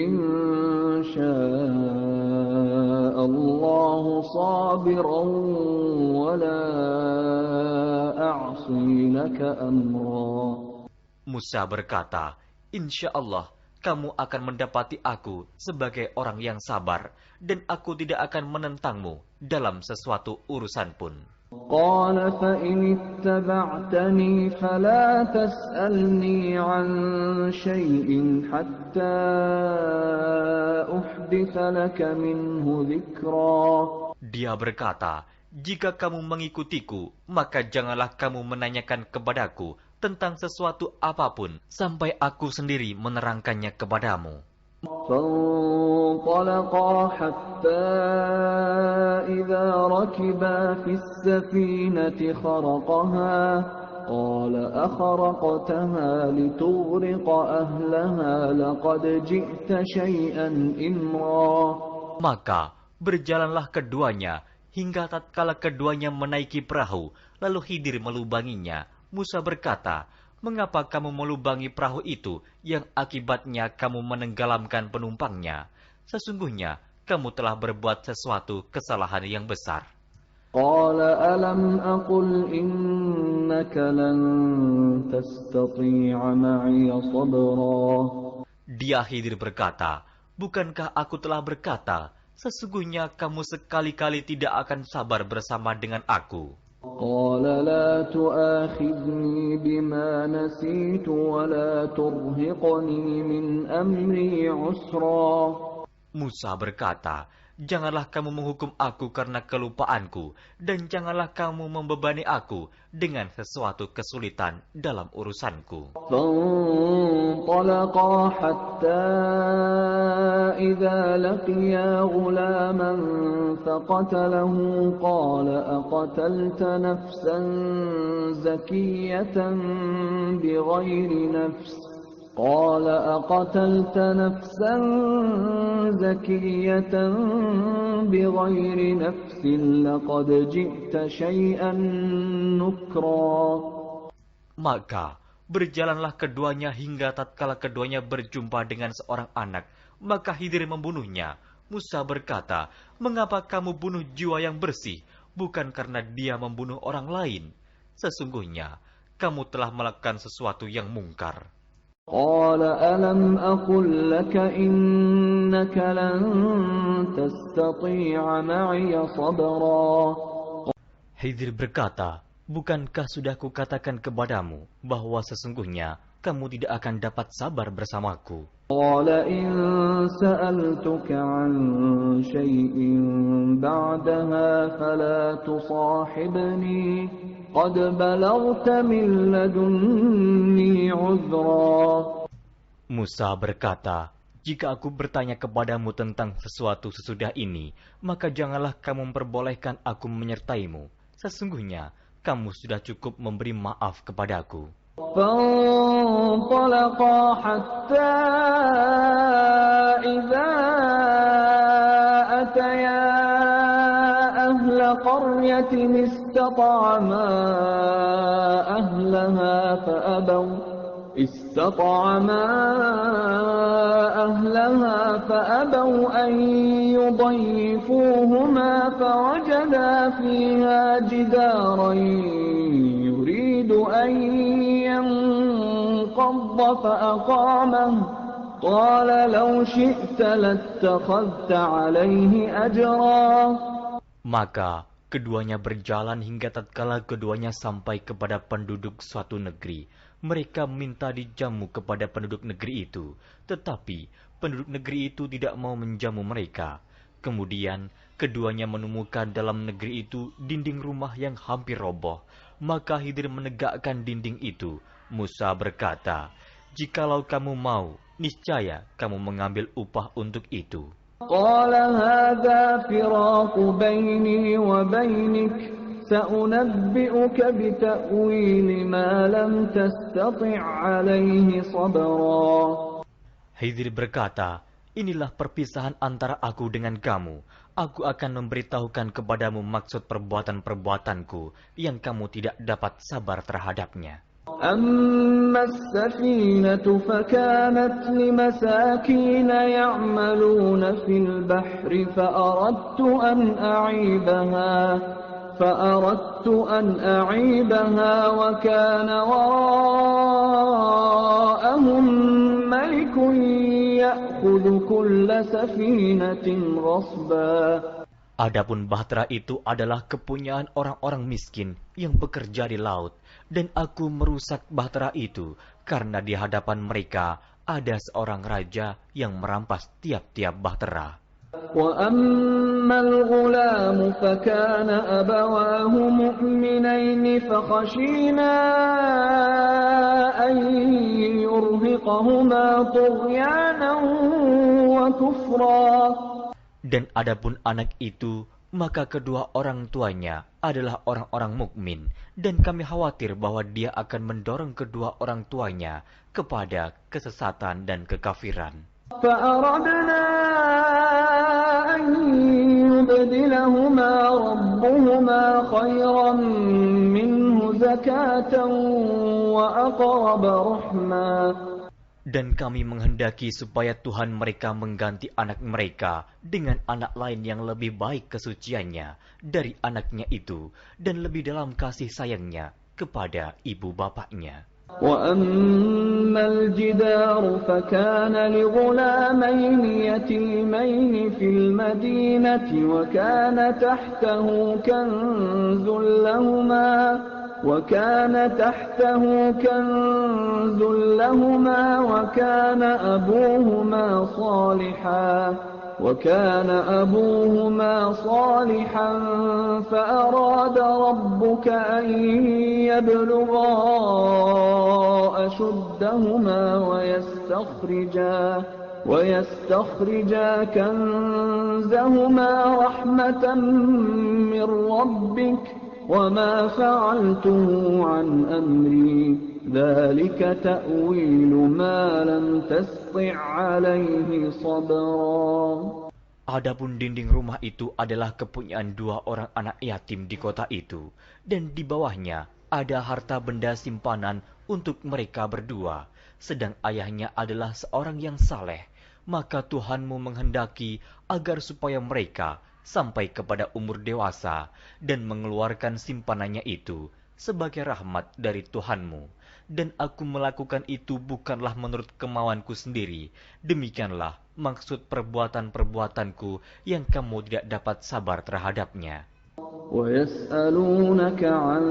إن شاء الله صابرا ولا أعصي لك أمرا. Musa berkata, "Insya Allah kamu akan mendapati aku sebagai orang yang sabar, dan aku tidak akan menentangmu dalam sesuatu urusan pun." قال فإن اتبعتني فلا تسألني عن شيء حتى أحدث لك منه ذكرا. Dia berkata, "Jika kamu mengikutiku, maka janganlah kamu menanyakan kepadaku tentang sesuatu apapun sampai aku sendiri menerangkannya kepadamu." فانطلقا حتى إذا ركبا في السفينة خرقها قال أخرقتها لتغرق أهلها لقد جئت شيئا إمرا. Maka berjalanlah keduanya hingga tatkala keduanya menaiki perahu, lalu Khidir melubanginya. Musa berkata, "Mengapa kamu melubangi perahu itu yang akibatnya kamu menenggelamkan penumpangnya? Sesungguhnya kamu telah berbuat sesuatu kesalahan yang besar." قال ألم أقل إنك لن تستطيع معي صبرا. Dia Khidir berkata, "Bukankah aku telah berkata, sesungguhnya kamu sekali-kali tidak akan sabar bersama dengan aku?" قال لا تؤاخذني بما نسيت ولا ترهقني من أمري عسرا. Musa berkata, "Janganlah kamu menghukum aku karena kelupaanku, dan janganlah kamu membebani aku dengan sesuatu kesulitan dalam urusanku." فانطلقا حتى إذا لقيا غلاما فقتله قال أقتلت نفسا زكية بغير نفس لقد جئت شيئا نكرا. Maka berjalanlah keduanya hingga tatkala keduanya berjumpa dengan seorang anak, maka Khidir membunuhnya. Musa berkata, "Mengapa kamu bunuh jiwa yang bersih, bukan karena dia membunuh orang lain? Sesungguhnya kamu telah melakukan sesuatu yang mungkar." قال ألم أقل لك إنك لن تستطيع معي صبرا. Khidir berkata, "Bukankah sudah kukatakan kepadamu bahwa sesungguhnya kamu tidak akan dapat sabar bersamaku?" قال إن سألتك عن شيء بعدها فلا تصاحبني قد بلغت من لدني عذرا. Musa berkata, "Jika aku bertanya kepadamu tentang sesuatu sesudah ini, maka janganlah kamu memperbolehkan aku menyertaimu. Sesungguhnya kamu sudah cukup memberi maaf kepadaku." فانطلقا حتى إذا أتيا أهل قرية استطعما أهلها فأبوا أن يضيفوهما فوجدا فيها جدارا يريد أن ينقض فأقامه قال لو شئت لاتخذت عليه أجرا. Maka keduanya berjalan hingga tatkala keduanya sampai kepada penduduk suatu negeri. Mereka minta dijamu kepada penduduk negeri itu, tetapi penduduk negeri itu tidak mau menjamu mereka. Kemudian keduanya menemukan dalam negeri itu dinding rumah yang hampir roboh. Maka Khidir menegakkan dinding itu. Musa berkata, "Jikalau kamu mau, niscaya kamu mengambil upah untuk itu." قال هذا فراق بيني وبينك سأنبئك بتأويل ما لم تستطع عليه صبرا. Khidir berkata, "Inilah perpisahan antara aku dengan kamu. Aku akan memberitahukan kepadamu maksud perbuatan-perbuatanku yang kamu tidak dapat sabar terhadapnya." أما السفينة فكانت لمساكين يعملون في البحر فأردت أن أعيبها وكان وراءهم ملك يأخذ كل سفينة غصبا. Adapun bahtera itu adalah kepunyaan orang-orang miskin yang bekerja di laut, dan aku merusak bahtera itu karena di hadapan mereka ada seorang raja yang merampas tiap-tiap bahtera. وَأَمَّا الْغُلَامُ فَكَانَ أَبَوَاهُ مُؤْمِنَيْنِ فَخَشِينَا أَن يُرْهِقَهُمَا طُغْيَانًا وَكُفْرًا. Dan adapun anak itu, maka kedua orang tuanya adalah orang-orang mukmin, dan kami khawatir bahwa dia akan mendorong kedua orang tuanya kepada kesesatan dan kekafiran. فَأَرَدْنَا أَن يُبْدِلَهُمَا رَبُّهُمَا خَيْرًا مِّنْهُ زَكَاةً وَأَقْرَبَ رَحْمًا. Dan kami menghendaki supaya Tuhan mereka mengganti anak mereka dengan anak lain yang lebih baik kesuciannya dari anaknya itu dan lebih dalam kasih sayangnya kepada ibu bapaknya. وَأَمَّا الْجِدَارُ فَكَانَ لِغُلَامَيْنِ يَتِيمَيْنِ فِي الْمَدِينَةِ وَكَانَ تَحْتَهُ كنز لهما وكان أبوهما صالحا وكان أبوهما صالحا فأراد ربك أن يبلغا أشدهما ويستخرجا كنزهما رحمة من ربك وما فعلته عن أمري ذلك تأويل ما لم تسطع عليه صبرا. Adapun dinding rumah itu adalah kepunyaan 2 orang anak yatim di kota itu, dan di bawahnya ada harta benda simpanan untuk mereka berdua, sedang ayahnya adalah seorang yang saleh. Maka Tuhanmu menghendaki agar supaya mereka sampai kepada umur dewasa dan mengeluarkan simpanannya itu sebagai rahmat dari Tuhanmu. Dan aku melakukan itu bukanlah menurut kemauanku sendiri. Demikianlah maksud perbuatan-perbuatanku yang kamu tidak dapat sabar terhadapnya. وَيَسْأَلُونَكَ عَنْ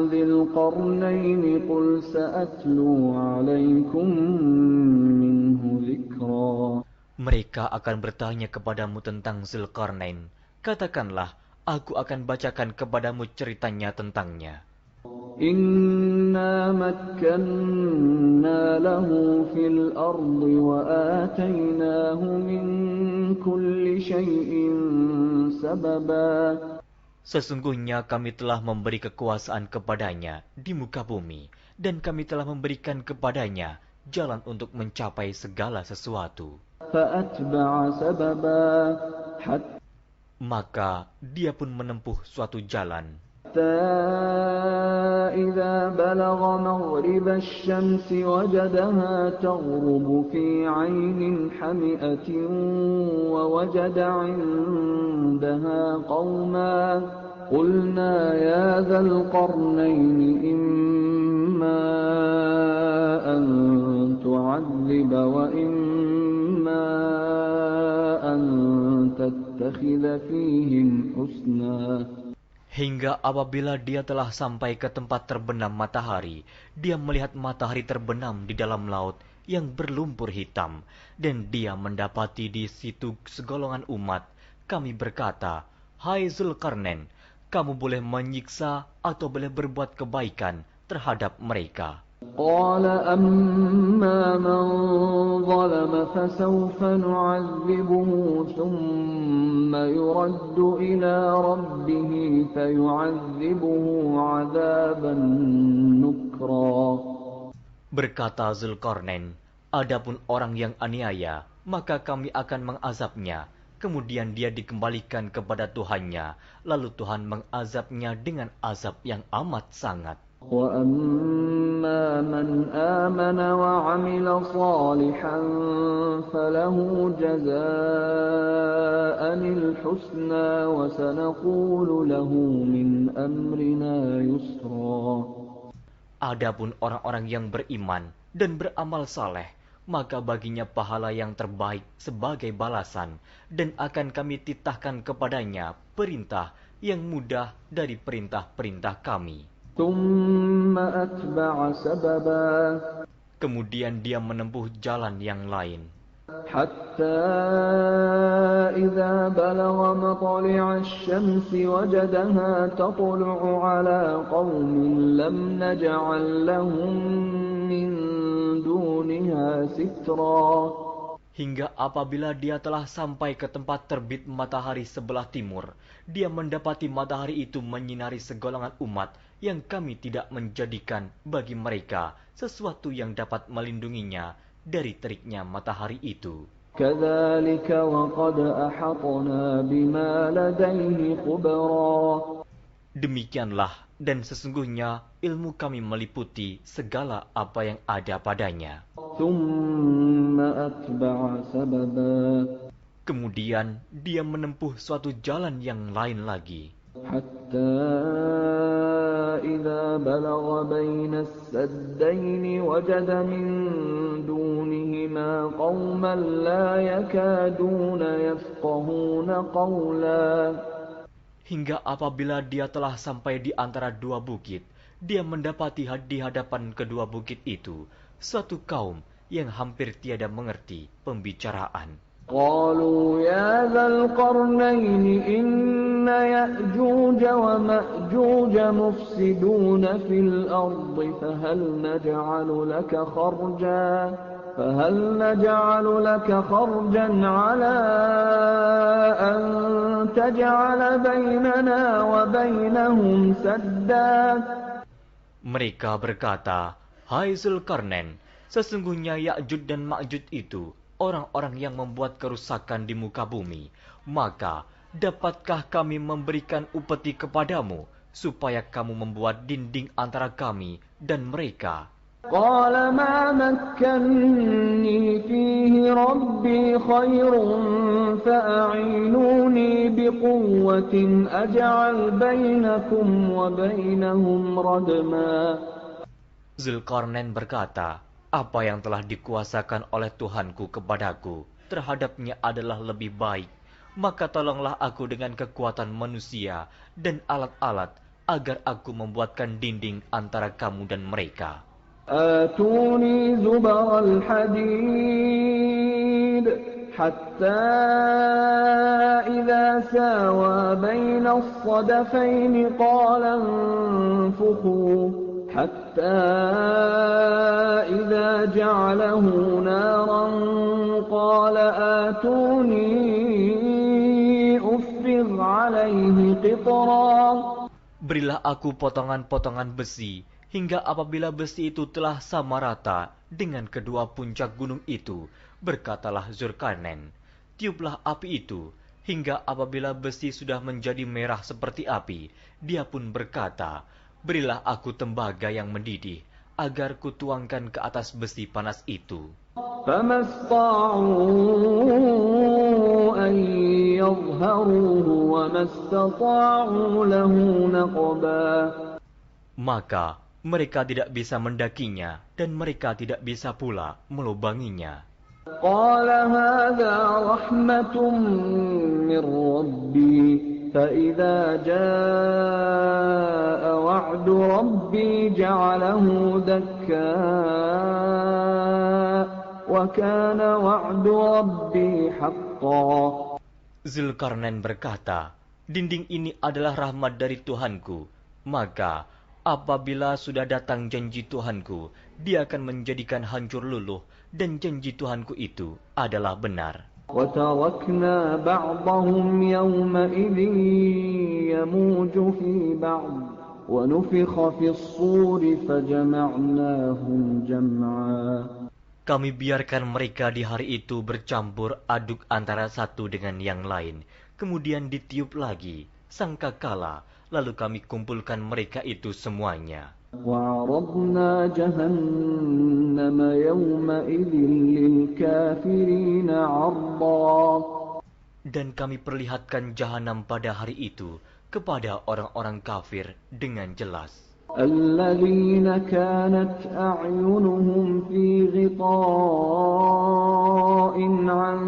ذِي الْقَرْنَيْنِ قُلْ سَأَتْلُو عَلَيْكُمْ مِنْهُ ذِكْرًا. Mereka akan bertanya kepadamu tentang Zulkarnain. Katakanlah, aku akan bacakan kepadamu ceritanya tentangnya. إِنَّا مَكَّنَّا لَهُ فِي الْأَرْضِ وَآتَيْنَاهُ مِنْ كُلِّ شَيْءٍ سَبَبًا. Sesungguhnya kami telah memberi kekuasaan kepadanya di muka bumi, dan kami telah memberikan kepadanya jalan untuk mencapai segala sesuatu. فَأَتْبَعَ سَبَبًا Maka dia pun menempuh suatu jalan. حتى إذا بلغ مغرب الشمس وجدها تغرب في عين حمئة ووجد عندها قوما قلنا يا ذا القرنين إما أن تعذب وإما أن تتخذ فيهم حسنا. Hingga apabila dia telah sampai ke tempat terbenam matahari, dia melihat matahari terbenam di dalam laut yang berlumpur hitam, dan dia mendapati di situ segolongan umat. Kami berkata, "Hai Zulkarnain, kamu boleh menyiksa atau boleh berbuat kebaikan terhadap mereka." قال أما من ظلم فسوف نعذبه ثم يرد إلى ربه فيعذبه عذابا نكرا. Berkata Zulkarnain, adapun orang yang aniaya, maka kami akan mengazabnya. Kemudian dia dikembalikan kepada Tuhannya, lalu Tuhan mengazabnya dengan azab yang amat sangat. وَأَمَّا مَنْ آمَنَ وَعَمِلَ صَالِحًا فَلَهُ جَزَاءً الْحُسْنَى وَسَنَقُولُ لَهُ مِنْ أَمْرِنَا يُسْرًا. Adapun orang-orang yang beriman dan beramal saleh, maka baginya pahala yang terbaik sebagai balasan, dan akan kami titahkan kepadanya perintah yang mudah dari perintah-perintah kami. ثُمَّ أَتْبَعَ سَبَبًا. Kemudian dia menempuh jalan yang lain. حَتَّى إِذَا بَلَغَ مَطْلِعَ الشَّمْسِ وَجَدَهَا تَطْلُعُ عَلَى قَوْمٍ لَمْ نَجْعَلْ لَهُم مِّن دُونِهَا سِتْرًا. Hingga apabila dia telah sampai ke tempat terbit matahari sebelah timur, dia mendapati matahari itu menyinari segolongan umat yang kami tidak menjadikan bagi mereka sesuatu yang dapat melindunginya dari teriknya matahari itu. كَذَلِكَ وَقَدْ أَحَطْنَا بِمَا لَدَيْهِ خُبْرًا. Demikianlah, dan sesungguhnya ilmu kami meliputi segala apa yang ada padanya. ثُمَّ أَتْبَعَ سَبَبًا. Kemudian dia menempuh suatu jalan yang lain lagi. حَتَّى إِذَا بَلَغَ بَيْنَ السَّدَّيْنِ وَجَدَ مِن دُونِهِمَا قَوْمًا لَّا يَكَادُونَ يَفْقَهُونَ قَوْلًا. Hingga apabila dia telah sampai di antara 2 bukit, dia mendapati di hadapan kedua bukit itu suatu kaum yang hampir tiada mengerti pembicaraan. قالوا يا ذا القرنين إن يأجوج ومأجوج مفسدون في الأرض فهل نجعل لك خرجا على أن تجعل بيننا وبينهم سدا. Mereka berkata, "Hai Zulkarnain, sesungguhnya Ya'juj dan Ma'juj itu orang-orang yang membuat kerusakan di muka bumi. Maka, dapatkah kami memberikan upeti kepadamu, supaya kamu membuat dinding antara kami dan mereka?" قال ما مكني فيه ربي خير فأعينوني بقوة أجعل بينكم وبينهم ردما. Zulkarnain berkata, "Apa yang telah dikuasakan oleh Tuhanku kepadaku terhadapnya adalah lebih baik. Maka tolonglah aku dengan kekuatan manusia dan alat-alat agar aku membuatkan dinding antara kamu dan mereka." آتوني زبر الحديد حتى إذا ساوى بين الصدفين قال انفخوا حتى إذا جعله نارا قال آتوني أفرغ عليه قطرا. Berilah aku potongan-potongan besi, hingga apabila besi itu telah sama rata dengan kedua puncak gunung itu, berkatalah Zulkarnain, "Tiuplah api itu," hingga apabila besi sudah menjadi merah seperti api, dia pun berkata, "Berilah aku tembaga yang mendidih, agar kutuangkan ke atas besi panas itu." فما استطاعوا أن يظهروه وما استطاعوا له نقبا. Maka mereka tidak bisa mendakinya, dan mereka tidak bisa pula melubanginya. قال هذا رحمة من ربي فإذا جاء وعد ربي جعله دكا وكان وعد ربي حقا. Zulkarnain berkata, "Dinding ini adalah rahmat dari Tuhanku, maka apabila sudah datang janji Tuhanku, dia akan menjadikan hancur luluh, dan janji Tuhanku itu adalah benar." وَتَرَكْنَا بَعْضَهُمْ يَوْمَئِذٍ يَمُوجُ فِي بَعْضٍ وَنُفِخَ فِي الصُّورِ فَجَمَعْنَاهُمْ جَمْعًا. Kami biarkan mereka di hari itu bercampur aduk antara satu dengan yang lain, kemudian ditiup lagi sangkakala, lalu kami kumpulkan mereka itu semuanya. وَعَرَضْنَا جَهَنَّمَ يَوْمَئِذٍ لِلْكَافِرِينَ عَرْضًا. Dan kami perlihatkan jahanam pada hari itu kepada orang-orang kafir dengan jelas. الَّذِينَ كَانَتْ أَعْيُنُهُمْ فِي غِطَاءٍ عَنْ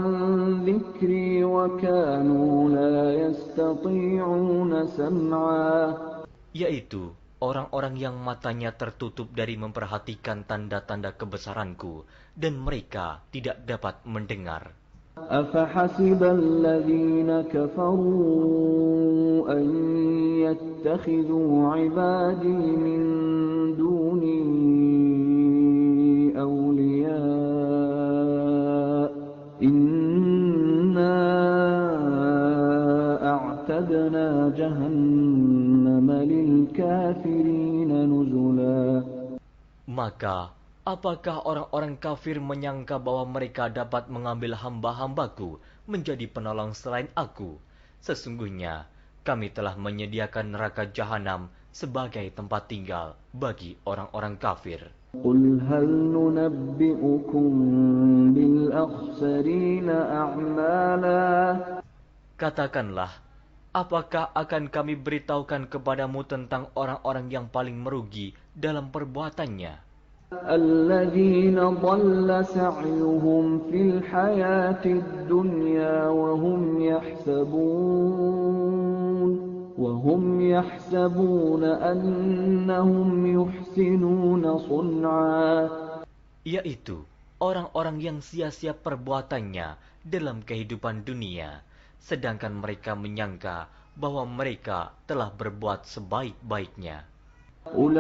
ذِكْرِي وَكَانُوا لَا يَسْتَطِيعُونَ سَمْعًا. Yaitu orang-orang yang matanya tertutup dari memperhatikan tanda-tanda kebesaranku, dan mereka tidak dapat mendengar. أَفَحَسِبَ الَّذِينَ كَفَرُوا أَن يَتَّخِذُوا عِبَادِي مِن دُونِي أَوْلِيَاءَ إِنَّا أَعْتَدْنَا جَهَنَّمَ لِلْكَافِرِينَ نُزُلًا. Maka, apakah orang-orang kafir menyangka bahwa mereka dapat mengambil hamba-hambaku menjadi penolong selain aku? Sesungguhnya, kami telah menyediakan neraka jahanam sebagai tempat tinggal bagi orang-orang kafir. قُلْ هَلْ نُنَبِّئُكُم بِالْأَخْسَرِينَ أَعْمَالًا. Katakanlah, apakah akan kami beritahukan kepadamu tentang orang-orang yang paling merugi dalam perbuatannya? الَّذِينَ ضَلَّ سَعْيُهُمْ فِي الْحَيَاةِ الدُّنْيَا وَهُمْ يَحْسَبُونَ أَنَّهُمْ يُحْسِنُونَ صُنْعًا. Yaitu orang-orang yang sia-sia perbuatannya dalam kehidupan dunia, sedangkan mereka menyangka bahwa mereka telah berbuat sebaik-baiknya. أولئك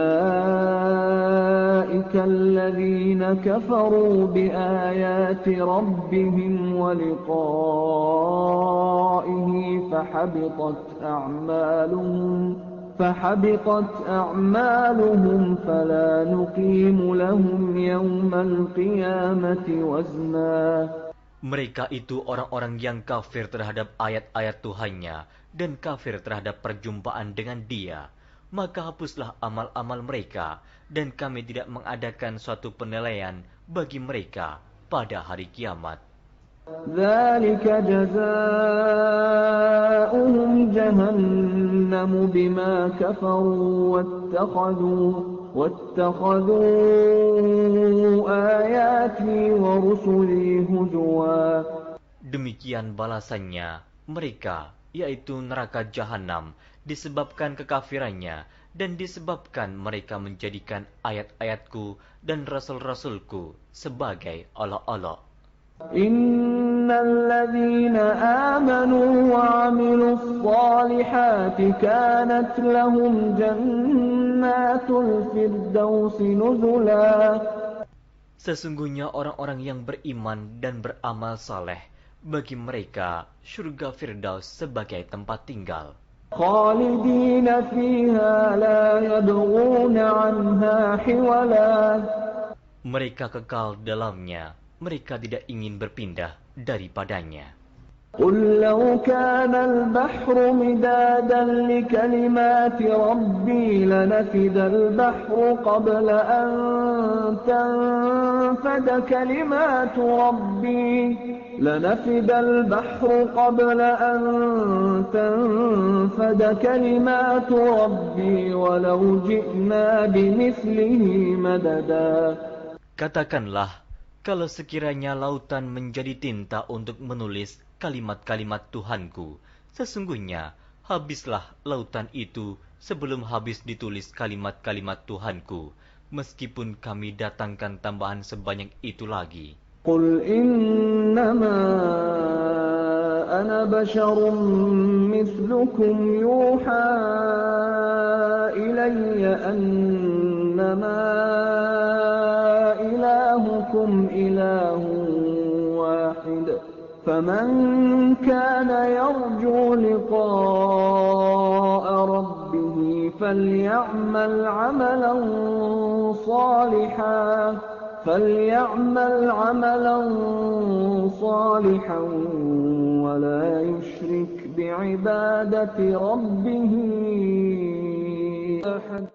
الذين كفروا بآيات ربهم ولقائه فحبطت أعمالهم فلا نقيم لهم يوم القيامة وزنا. Mereka itu orang-orang yang kafir terhadap ayat-ayat Tuhannya dan kafir terhadap perjumpaan dengan Dia. Maka hapuslah amal-amal mereka, dan kami tidak mengadakan suatu penilaian bagi mereka pada hari kiamat. ذلك جزاؤهم جهنم بما كفروا واتخذوا آياتي ورسلي هزوا. Demikian balasannya mereka, yaitu neraka jahanam, disebabkan kekafirannya dan disebabkan mereka menjadikan ayat-ayatku dan rasul-rasulku sebagai olok-olok. Innal ladzina amanu wa 'amilus shalihati kanat lahum jannatul firdausi nuzula. Sesungguhnya orang-orang yang beriman dan beramal saleh, bagi mereka surga Firdaus sebagai tempat tinggal. Khalidina fiha la yabghuna 'anha hiwala. Mereka kekal dalamnya, mereka tidak ingin berpindah daripadanya. قل لو كان البحر مدادا لكلمات ربي لنفد البحر قبل أن تنفد كلمات ربي ولو جئنا بمثله مددا. Katakanlah, kalau sekiranya lautan menjadi tinta untuk menulis kalimat-kalimat Tuhanku, sesungguhnya habislah lautan itu sebelum habis ditulis kalimat-kalimat Tuhanku, meskipun kami datangkan tambahan sebanyak itu lagi. Qul innama ana basharun mithlukum yuha ilayya annama ilahukum ilahun wahid. فمن كان يرجو لقاء ربه فليعمل عملا صالحا ولا يشرك بعبادة ربه أحد.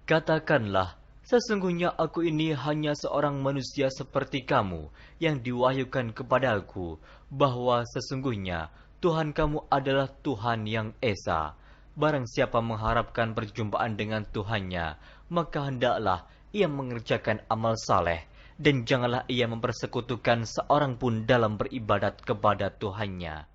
Katakanlah, sesungguhnya aku ini hanya seorang manusia seperti kamu yang diwahyukan kepadaku, bahwa sesungguhnya Tuhan kamu adalah Tuhan yang Esa. Barang siapa mengharapkan perjumpaan dengan Tuhannya, maka hendaklah ia mengerjakan amal saleh, dan janganlah ia mempersekutukan seorang pun dalam beribadat kepada Tuhannya.